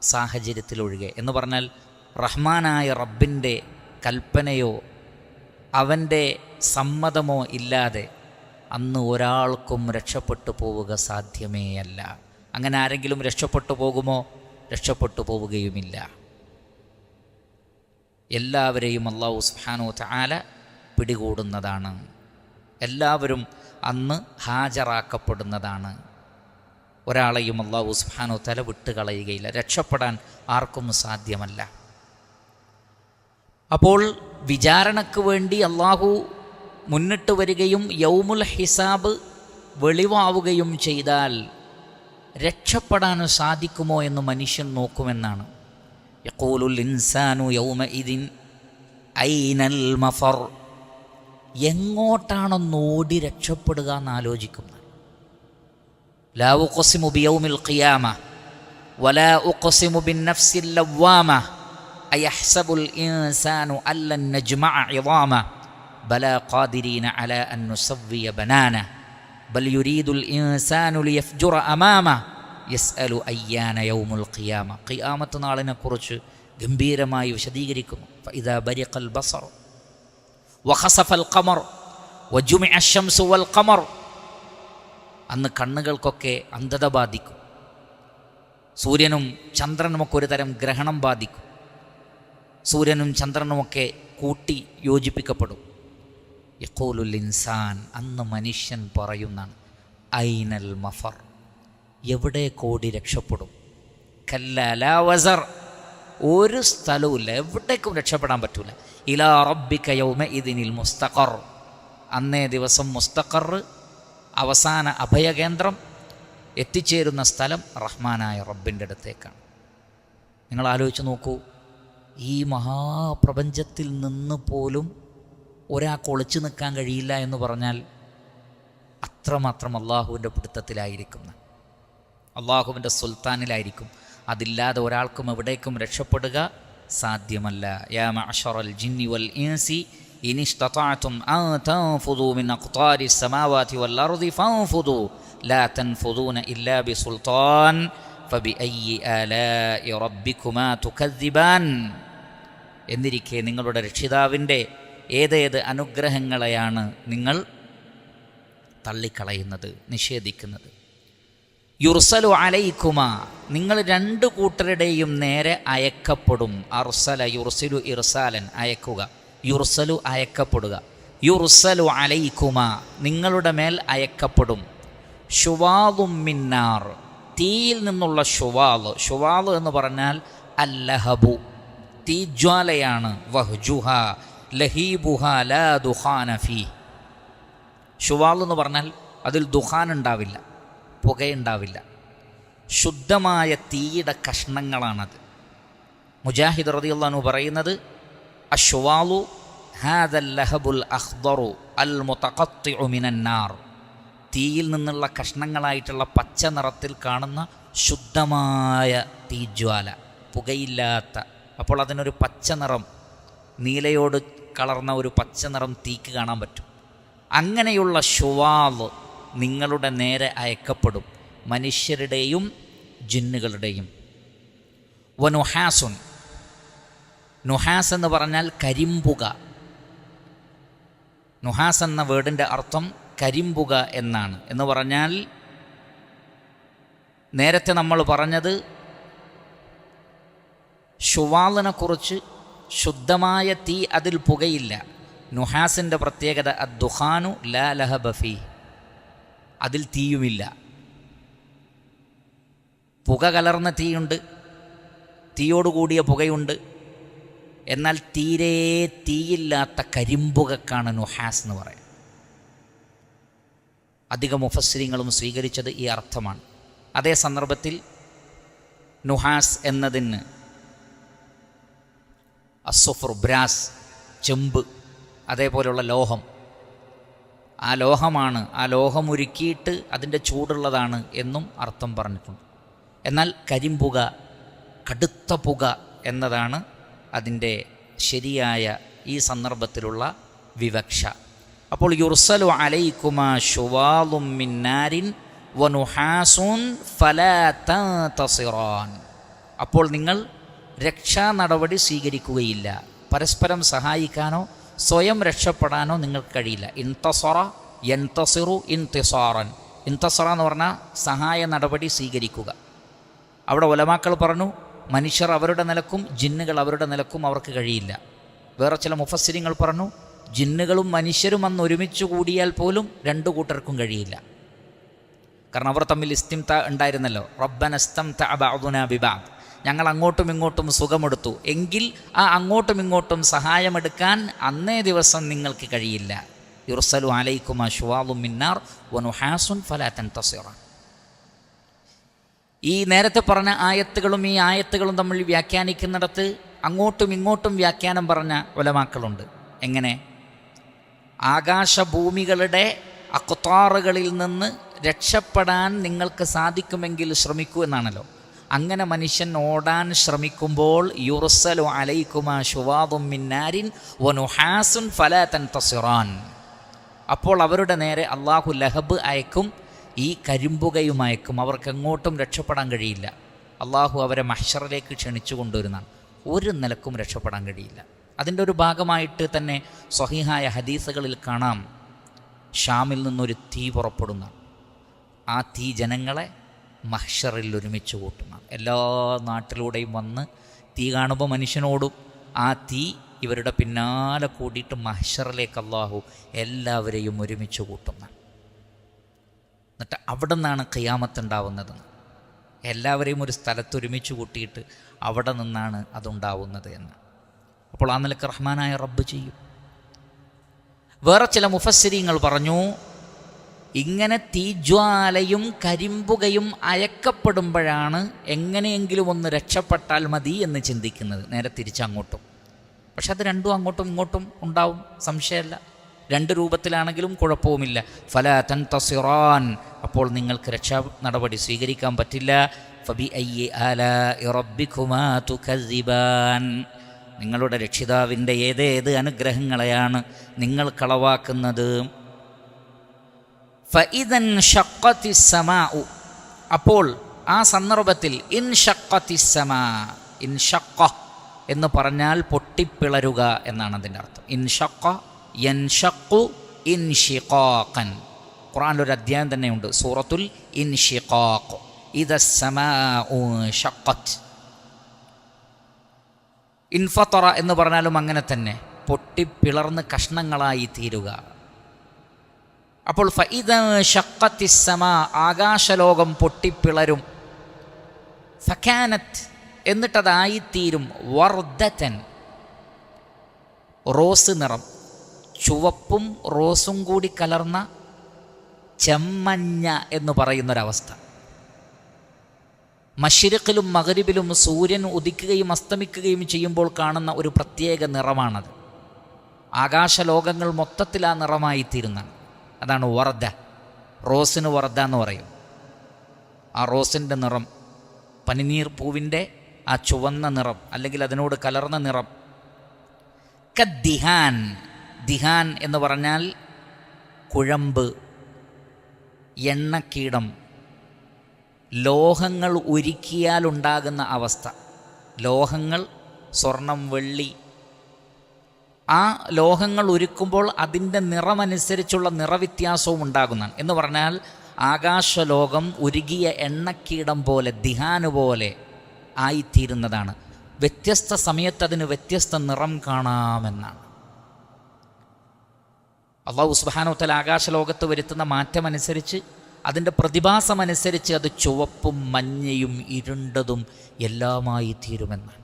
സാഹചര്യത്തിലൊഴികെ. എന്ന് പറഞ്ഞാൽ റഹ്മാനായ റബ്ബിൻ്റെ കൽപ്പനയോ അവൻ്റെ സമ്മതമോ ഇല്ലാതെ അന്ന് ഒരാൾക്കും രക്ഷപ്പെട്ടു പോവുക സാധ്യമേയല്ല. അങ്ങനെ ആരെങ്കിലും രക്ഷപ്പെട്ടു പോകുമോ? രക്ഷപ്പെട്ടു പോവുകയുമില്ല. എല്ലാവരെയും അല്ലാഹു സുബ്ഹാനഹു വ തആല പിടികൂടുന്നതാണ്. എല്ലാവരും അന്ന് ഹാജരാക്കപ്പെടുന്നതാണ്. ഒരാളെയും അല്ലാഹു സുബ്ഹാനഹു വ തആല വിട്ടുകളയുകയില്ല. രക്ഷപ്പെടാൻ ആർക്കും സാധ്യമല്ല. അപ്പോൾ വിചാരണക്ക് വേണ്ടി അല്ലാഹു മുന്നിട്ട് വരികയും യൗമുൽ ഹിസാബ് വെളിവാവുകയും ചെയ്താൽ രക്ഷപ്പെടാൻ സാധിക്കുമോ എന്ന് മനുഷ്യൻ നോക്കുമെന്നാണ്. യഖൂലുൽ ഇൻസാനു യൗമഇദിൻ ഐനൽ മഫർ. എങ്ങോട്ടാണെന്ന് ഓടി രക്ഷപ്പെടുക എന്ന് ആലോചിക്കുന്നത്. ലാ ഉഖ്സിമു ബിയൗമിൽ ഖിയാമ വലാ ഉഖ്സിമു ബിന്നഫ്സിൽ ലവ്വാമ അയഹ്സബുൽ ഇൻസാനു അല്ലൻ നജ്മഅ ഇളാമ ബലാ ഖാദിരീന അലാ അൻ നുസവ്വിയ ബനാന ബൽ യുരീദുൽ ഇൻസാനു ലിയഫ്ജുറ അമാമ യസ്അലു അയ്യാന യൗമുൽ ഖിയാമ. ഖിയാമത്ത് നാളിനെക്കുറിച്ച് ഗംഭീരമായി വിശദീകരിക്കുന്നു. ഫഇദാ ബരിഖൽ ബസർ വഖസഫൽ ഖമർ വജുമിഅ അശ്ശംസു വൽ ഖമർ. അന്ന് കണ്ണുകൾക്കൊക്കെ അന്ധത ബാധിക്കും. സൂര്യനും ചന്ദ്രനുമൊക്കെ ഒരു തരം ഗ്രഹണം ബാധിക്കും. സൂര്യനും ചന്ദ്രനുമൊക്കെ കൂട്ടി യോജിപ്പിക്കപ്പെടും. യഖൂലുൽ ഇൻസാൻ, അന്ന് മനുഷ്യൻ പറയുന്നതാണ്, ഐനൽ മഫർ, എവിടെ കോടി രക്ഷപ്പെടും. കല്ലാ ലാ വസർ, ഒരു സ്ഥലവുമില്ല, എവിടേക്കും രക്ഷപ്പെടാൻ പറ്റൂല. ഇലാ റബ്ബിക യൗമഇദിനിൽ മുസ്തഖർ, അന്നേ ദിവസം മുസ്തഖർ, അവസാന അഭയകേന്ദ്രം, എത്തിച്ചേരുന്ന സ്ഥലം റഹ്മാനായ റബ്ബിൻ്റെ അടുത്തേക്കാണ്. നിങ്ങൾ ആലോചിച്ച് നോക്കൂ, ഈ മഹാപ്രപഞ്ചത്തിൽ നിന്ന് പോലും ഒരാൾക്ക് ഒളിച്ചു നിൽക്കാൻ കഴിയില്ല എന്ന് പറഞ്ഞാൽ അത്രമാത്രം അള്ളാഹുവിൻ്റെ പിടുത്തത്തിലായിരിക്കുന്ന, അള്ളാഹുവിൻ്റെ സുൽത്താനിലായിരിക്കും. അതില്ലാതെ ഒരാൾക്കും എവിടേക്കും രക്ഷപ്പെടുക സാധ്യമല്ല. യാ മഅ്ശറൽ ജിന്നി വൽ ഇൻസി ഇൻ ഇസ്തതഅതും അൻ തൻഫുദൂ മിൻ അഖ്താരി സ്സമാവാതി വൽ അർദി ഫൻഫുദൂ ലാ തൻഫുദൂന ഇല്ലാ ബിസുൽത്താൻ ഫബിഅയ്യി ആലാഇ റബ്ബികുമാ തുകദ്ദിബാൻ. എന്നിരിക്കെ നിങ്ങളുടെ രക്ഷിതാവിൻ്റെ ഏതേത് അനുഗ്രഹങ്ങളെയാണ് നിങ്ങൾ തള്ളിക്കളയുന്നത്, നിഷേധിക്കുന്നത്. യുർസലു അലൈക്കുമാ, നിങ്ങൾ രണ്ട് കൂട്ടരുടെയും നേരെ അയക്കപ്പെടും. അർസല യുർസിലു ഇർസാലൻ, അയക്കുക. യുർസലു, അയക്കപ്പെടുക. യുർസലു അലൈക്കുമാ, നിങ്ങളുടെ മേൽ അയക്കപ്പെടും. ശുവാദും മിന്നാർ, തീയിൽ നിന്നുള്ള ഷുവാൽ. ഷുവാൽ എന്ന് പറഞ്ഞാൽ അല്ലഹബു, തീജ്വാലയാണ്. വഹ്ജുഹ ലഹീബുഹ ലാ ദുഖാന ഫീ. ഷുവാൽ എന്ന് പറഞ്ഞാൽ അതിൽ ദുഖാൻ ഉണ്ടാവില്ല, പുകയുണ്ടാവില്ല. ശുദ്ധമായ തീയുടെ കഷ്ണങ്ങളാണത്. മുജാഹിദ് റളിയല്ലാഹു അൻഹു പറയുന്നത്, അശ്വാലു ഹാദൽ ലഹബുൽ അഖ്ദറു അൽ മുതഖത്തിഉ മിനൻ നാർ. തീയിൽ നിന്നുള്ള കഷ്ണങ്ങളായിട്ടുള്ള പച്ച നിറത്തിൽ കാണുന്ന ശുദ്ധമായ തീജ്വാല, പുകയില്ലാത്ത. അപ്പോൾ അതിനൊരു പച്ച നിറം, നീലയോട് കളർന്ന ഒരു പച്ച നിറം തീക്ക് കാണാൻ പറ്റും. അങ്ങനെയുള്ള ഷുവാൽ നിങ്ങളുടെ നേരെ അയക്കപ്പെടും, മനുഷ്യരുടെയും ജിന്നുകളുടെയും. വനുഹാസുൻ, നുഹാസ് എന്ന് പറഞ്ഞാൽ കരിമ്പുക. നുഹാസ് എന്ന വേർഡിൻ്റെ അർത്ഥം കരിമ്പുക എന്നാണ്. എന്ന് പറഞ്ഞാൽ നേരത്തെ നമ്മൾ പറഞ്ഞത് ഷുവാലിനെ കുറിച്ച്, ശുദ്ധമായ തീ, അതിൽ പുകയില്ല. നുഹാസിൻ്റെ പ്രത്യേകത അദ്ദുഖാനു ലാ ലഹബ ഫീ, അതിൽ തീയുമില്ല. പുക കലർന്ന തീയുണ്ട്, തീയോടുകൂടിയ പുകയുണ്ട്. എന്നാൽ തീരെ തീയില്ലാത്ത കരിമ്പുകക്കാണ് നുഹാസ് എന്ന് പറയുന്നത്. അധിക മുഫസ്സിരിങ്ങളും സ്വീകരിച്ചത് ഈ അർത്ഥമാണ്. അതേ സന്ദർഭത്തിൽ നുഹാസ് എന്നതിന് അസ്സുഫർ, ബ്രാസ്, ചെമ്പ്, അതേപോലെയുള്ള ലോഹം, ആ ലോഹമാണ്, ആ ലോഹമൊരുക്കിയിട്ട് അതിൻ്റെ ചൂടുള്ളതാണ് എന്നും അർത്ഥം പറഞ്ഞിട്ടുണ്ട്. എന്നാൽ കരിമ്പുക, കടുത്ത പുക എന്നതാണ് അതിൻ്റെ ശരിയായ ഈ സന്ദർഭത്തിലുള്ള വിവക്ഷ. അപ്പോൾ യുർസലു അലൈക്കുമാ ശുവാളും മിൻ നാരിൻ വനുഹാസുൻ ഫലാ തൻതസിറാൻ. അപ്പോൾ നിങ്ങൾ രക്ഷാ നടപടി സ്വീകരിക്കുകയില്ല. പരസ്പരം സഹായിക്കാനോ സ്വയം രക്ഷപ്പെടാനോ നിങ്ങൾക്ക് കഴിയില്ല. ഇൻതസറ യൻതസിറു ഇൻതിസാറൻ. ഇൻതസറ എന്ന് പറഞ്ഞാൽ സഹായ നടപടി സ്വീകരിക്കുക. അവിടെ ഉലമാക്കൾ പറഞ്ഞു, മനുഷ്യർ അവരുടെ നിലക്കും ജിന്നുകൾ അവരുടെ നിലക്കും അവർക്ക് കഴിയില്ല. വേറെ ചില മുഫസ്സിരിങ്ങൾ പറഞ്ഞു, ജിന്നുകളും മനുഷ്യരും അന്ന് ഒരുമിച്ച് കൂടിയാൽ പോലും രണ്ടു കൂട്ടർക്കും കഴിയില്ല. കാരണം അവർ തമ്മിൽ ഇസ്തിംതാ ഉണ്ടായിരുന്നല്ലോ. റബ്ബന ഇസ്തംതഅ ബഅദുനാ ബിബഅദ്, ഞങ്ങൾ അങ്ങോട്ടും ഇങ്ങോട്ടും സുഖമെടുത്തു, എങ്കിൽ ആ അങ്ങോട്ടും ഇങ്ങോട്ടും സഹായമെടുക്കാൻ അന്നേ ദിവസം നിങ്ങൾക്ക് കഴിയില്ല. യുർസലു അലൈക്കുമാ ശുവാളും മിൻ നാർ വനുഹാസുൻ ഫലാ തൻതസിറാൻ. ഈ നേരത്തെ പറഞ്ഞ ആയത്തുകളും ഈ ആയത്തുകളും തമ്മിൽ വ്യാഖ്യാനിക്കുന്നിടത്ത് അങ്ങോട്ടും ഇങ്ങോട്ടും വ്യാഖ്യാനം പറഞ്ഞ ഉലമാക്കളുണ്ട്. എങ്ങനെ? ആകാശഭൂമികളുടെ അഖ്താറുകളിൽ നിന്ന് രക്ഷപ്പെടാൻ നിങ്ങൾക്ക് സാധിക്കുമെങ്കിൽ ശ്രമിക്കൂ എന്നാണല്ലോ. അങ്ങനെ മനുഷ്യൻ ഓടാൻ ശ്രമിക്കുമ്പോൾ യുർസലു അലൈക്കുമാ ശുവാദും മിൻ നാരിൻ വനുഹാസുൻ ഫലാ തൻതസിറാൻ, അപ്പോൾ അവരുടെ നേരെ അള്ളാഹു ലഹബ് അയക്കും, ഈ കരിമ്പുകയും അയക്കും. അവർക്ക് എങ്ങോട്ടും രക്ഷപ്പെടാൻ കഴിയില്ല. അള്ളാഹു അവരെ മഹ്ശറിലേക്ക് ക്ഷണിച്ചു കൊണ്ടുവരുന്നതാണ്. ഒരു നിലക്കും രക്ഷപ്പെടാൻ കഴിയില്ല. അതിൻ്റെ ഒരു ഭാഗമായിട്ട് തന്നെ സ്വഹീഹായ ഹദീസുകളിൽ കാണാം, ഷാമിൽ നിന്നൊരു തീ പുറപ്പെടുന്ന, ആ തീ ജനങ്ങളെ മഹ്ശറിൽ ഒരുമിച്ച് കൂട്ടുന്ന. എല്ലാ നാട്ടിലൂടെയും വന്ന് തീ കാണുമ്പോൾ മനുഷ്യനോടും ആ തീ ഇവരുടെ പിന്നാലെ കൂടിയിട്ട് മഹ്ശറിലേക്ക് അള്ളാഹു എല്ലാവരെയും ഒരുമിച്ച് കൂട്ടുന്ന. എന്നിട്ട് അവിടെ നിന്നാണ് ഖിയാമത്തുണ്ടാവുന്നത്. എല്ലാവരെയും ഒരു സ്ഥലത്ത് ഒരുമിച്ച് കൂട്ടിയിട്ട് അവിടെ നിന്നാണ് അതുണ്ടാവുന്നത് എന്ന്. അപ്പോൾ ആ നിലക്ക് റഹ്മാനായ റബ്ബ് ചെയ്യും. വേറെ ചില മുഫസ്സിരീങ്ങൾ പറഞ്ഞു, ഇങ്ങനെ തീജ്വാലയും കരിമ്പുകയും അയക്കപ്പെടുമ്പോഴാണ് എങ്ങനെയെങ്കിലും ഒന്ന് രക്ഷപ്പെട്ടാൽ മതി എന്ന് ചിന്തിക്കുന്നത്. നേരെ തിരിച്ചങ്ങോട്ടും. പക്ഷെ അത് രണ്ടും അങ്ങോട്ടും ഇങ്ങോട്ടും ഉണ്ടാവും, സംശയമല്ല. രണ്ട് രൂപത്തിലാണെങ്കിലും കുഴപ്പവുമില്ല. ഫലാ തൻതസിറാൻ, അപ്പോൾ നിങ്ങൾക്ക് രക്ഷാ നടപടി സ്വീകരിക്കാൻ പറ്റില്ല. ഫബിഅയ്യി ആലാഇ റബ്ബികുമാ തുകദ്ദിബാൻ, നിങ്ങളുടെ രക്ഷിതാവിൻ്റെ ഏതേത് അനുഗ്രഹങ്ങളെയാണ് നിങ്ങൾ കളവാക്കുന്നത്. ഫഇദൻ ഷഖ്ഖത്തിസ് സമാഉ, അപ്പോൾ ആ സന്ദർഭത്തിൽ ഇൻഷഖ്ഖത്തിസ് സമാ, ഇൻഷഖ്ഖ എന്ന് പറഞ്ഞാൽ പൊട്ടിപ്പിളരുക എന്നാണ് അതിൻ്റെ അർത്ഥം. ഇൻഷഖ്ഖ യൻഷഖു ഇൻഷിഖാഖൻ, ഖുർആനിലൊരു അധ്യായം തന്നെയുണ്ട്, സൂറത്തുൽ ഇൻഷിഖാഖ്. ഇദസ് സമാഉ ഷഖ്ഖത്. ഇൻഫത്തറ എന്ന് പറഞ്ഞാലും അങ്ങനെ തന്നെ, പൊട്ടിപ്പിളർന്ന് കഷ്ണങ്ങളായി തീരുക. അപ്പോൾ ഫഇദ ഷഖ്ഖത്തിസ് സമാ, ആകാശലോകം പൊട്ടിപ്പിളരും. ഫകാനത്ത്, എന്നിട്ടതായിത്തീരും വർദ്ധൻ, റോസ് നിറം, ചുവപ്പും റോസും കൂടി കലർന്ന ചെമ്മഞ്ഞ എന്ന് പറയുന്നൊരവസ്ഥ. മശ്രിഖിലും മഗ്രിബിലും സൂര്യൻ ഉദിക്കുകയും അസ്തമിക്കുകയും ചെയ്യുമ്പോൾ കാണുന്ന ഒരു പ്രത്യേക നിറമാണത്. ആകാശലോകങ്ങൾ മൊത്തത്തിൽ ആ നിറമായിത്തീരുന്നതാണ്. അതാണ് വർദ്ധ. റോസിന് വർദ്ധ എന്ന് പറയും. ആ റോസിൻ്റെ നിറം, പനിനീർ പൂവിൻ്റെ ആ ചുവന്ന നിറം അല്ലെങ്കിൽ അതിനോട് കലർന്ന നിറം. കദ്ദിഹാൻ, ദിഹാൻ എന്ന് പറഞ്ഞാൽ കുഴമ്പ്, എണ്ണക്കീടം, ലോഹങ്ങൾ ഉരുക്കിയാലുണ്ടാകുന്ന അവസ്ഥ. ലോഹങ്ങൾ, സ്വർണം, വെള്ളി, ആ ലോഹങ്ങൾ ഉരുക്കുമ്പോൾ അതിൻ്റെ നിറമനുസരിച്ചുള്ള നിറവ്യത്യാസവും ഉണ്ടാകുന്നതാണ്. എന്ന് പറഞ്ഞാൽ ആകാശലോകം ഉരുകിയ എണ്ണക്കീടം പോലെ, ദിഹാന് പോലെ ആയിത്തീരുന്നതാണ്. വ്യത്യസ്ത സമയത്ത് അതിന് വ്യത്യസ്ത നിറം കാണാമെന്നാണ്. അല്ലാഹു സുബ്ഹാനഹു വ തആല ആകാശലോകത്ത് വരുത്തുന്ന മാറ്റമനുസരിച്ച്, അതിൻ്റെ പ്രതിഭാസമനുസരിച്ച് അത് ചുവപ്പും മഞ്ഞയും ഇരുണ്ടതും എല്ലാമായി തീരുമെന്നാണ്.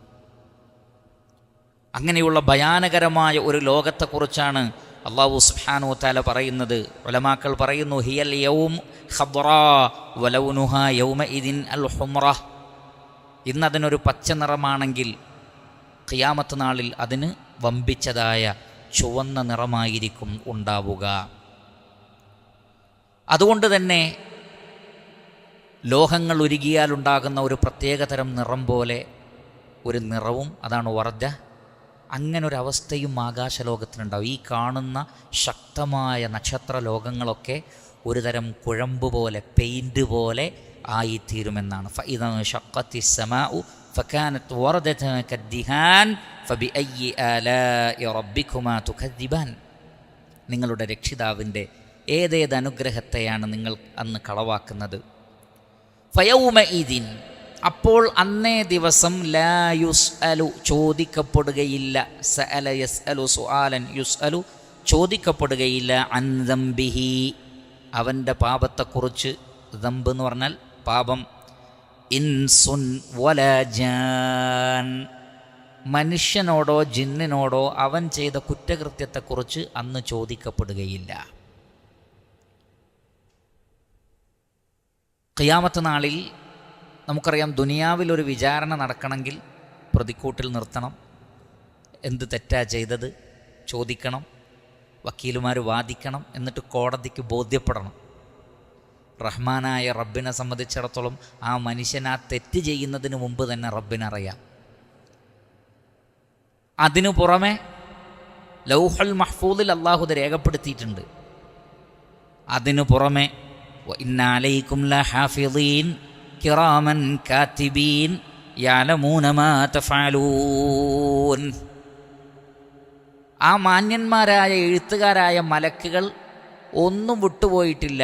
അങ്ങനെയുള്ള ഭയാനകരമായ ഒരു ലോകത്തെക്കുറിച്ചാണ് അല്ലാഹു സുബ്ഹാനഹു വ തആല പറയുന്നത്. ഉലമാക്കൾ പറയുന്നു, ഹിയൽ യൗം ഖദ്റാ വലൗനുഹാ യൗമഇദിൻ അൽ ഹുംറ, ഇന്നതിനൊരു പച്ച നിറമാണെങ്കിൽ ഖിയാമത്ത് നാളിൽ അതിന് വമ്പിച്ചതായ ചുവന്ന നിറമായിരിക്കും ഉണ്ടാവുക. അതുകൊണ്ട് തന്നെ ലോഹങ്ങൾ ഉരുകിയാലുണ്ടാകുന്ന ഒരു പ്രത്യേകതരം നിറം പോലെ ഒരു നിറവും, അതാണ് വർദ്ധ. അങ്ങനൊരവസ്ഥയും ആകാശലോകത്തിനുണ്ടാവും. ഈ കാണുന്ന ശക്തമായ നക്ഷത്ര ലോകങ്ങളൊക്കെ ഒരു തരം കുഴമ്പ് പോലെ, പെയിൻറ് പോലെ ആയിത്തീരുമെന്നാണ്. ഫഇദാ ഷഖ്ഖത്തിസ് സമാഉ ഫകാനത് വർദതൻ കദ്ദിഹാൻ ഫബിഅയ്യി ആലാഇ റബ്ബികുമാ തുകദ്ദിബാൻ, നിങ്ങളുടെ രക്ഷിതാവിൻ്റെ ഏതേത് അനുഗ്രഹത്തെയാണ് നിങ്ങൾ അന്ന് കളവാക്കുന്നത്. ഫയൗമഇദിൻ, അപ്പോൾ അന്നേ ദിവസം ലാ യുസ്അലു, ചോദിക്കപ്പെടുകയില്ല. സഅല യസ്അലു സുആലൻ യുസ്അലു, ചോദിക്കപ്പെടുകയില്ല. അൻ ദംബിഹി, അവൻ്റെ പാപത്തെക്കുറിച്ച്. ദംബ് എന്ന് പറഞ്ഞാൽ പാപം. ഇൻസുൻ വലാ ജാൻ, മനുഷ്യനോടോ ജിന്നിനോടോ അവൻ ചെയ്ത കുറ്റകൃത്യത്തെക്കുറിച്ച് അന്ന് ചോദിക്കപ്പെടുകയില്ല. ഖിയാമത്ത് നാളിൽ നമുക്കറിയാം, ദുനിയാവിലൊരു വിചാരണ നടക്കണമെങ്കിൽ പ്രതിക്കൂട്ടിൽ നിർത്തണം, എന്ത് തെറ്റാ ചെയ്തത് ചോദിക്കണം, വക്കീലുമാർ വാദിക്കണം, എന്നിട്ട് കോടതിക്ക് ബോധ്യപ്പെടണം. റഹ്മാനായ റബ്ബിനെ സംബന്ധിച്ചിടത്തോളം ആ മനുഷ്യൻ ആ തെറ്റ് ചെയ്യുന്നതിന് മുമ്പ് തന്നെ റബ്ബിനറിയാം. അതിനു പുറമെ ലൗഹുൽ മഹ്ഫൂദിൽ അല്ലാഹു ഇത് രേഖപ്പെടുത്തിയിട്ടുണ്ട്. അതിനു പുറമെ വഇന്ന അലൈക്കും ലഹാഫിളീൻ കിറാമൻ കാതിബീൻ യഅലമൂന മാ തഫഅലൂൻ. ആ മാന്യന്മാരായ എഴുത്തുകാരായ മലക്കുകൾ ഒന്നും വിട്ടുപോയിട്ടില്ല.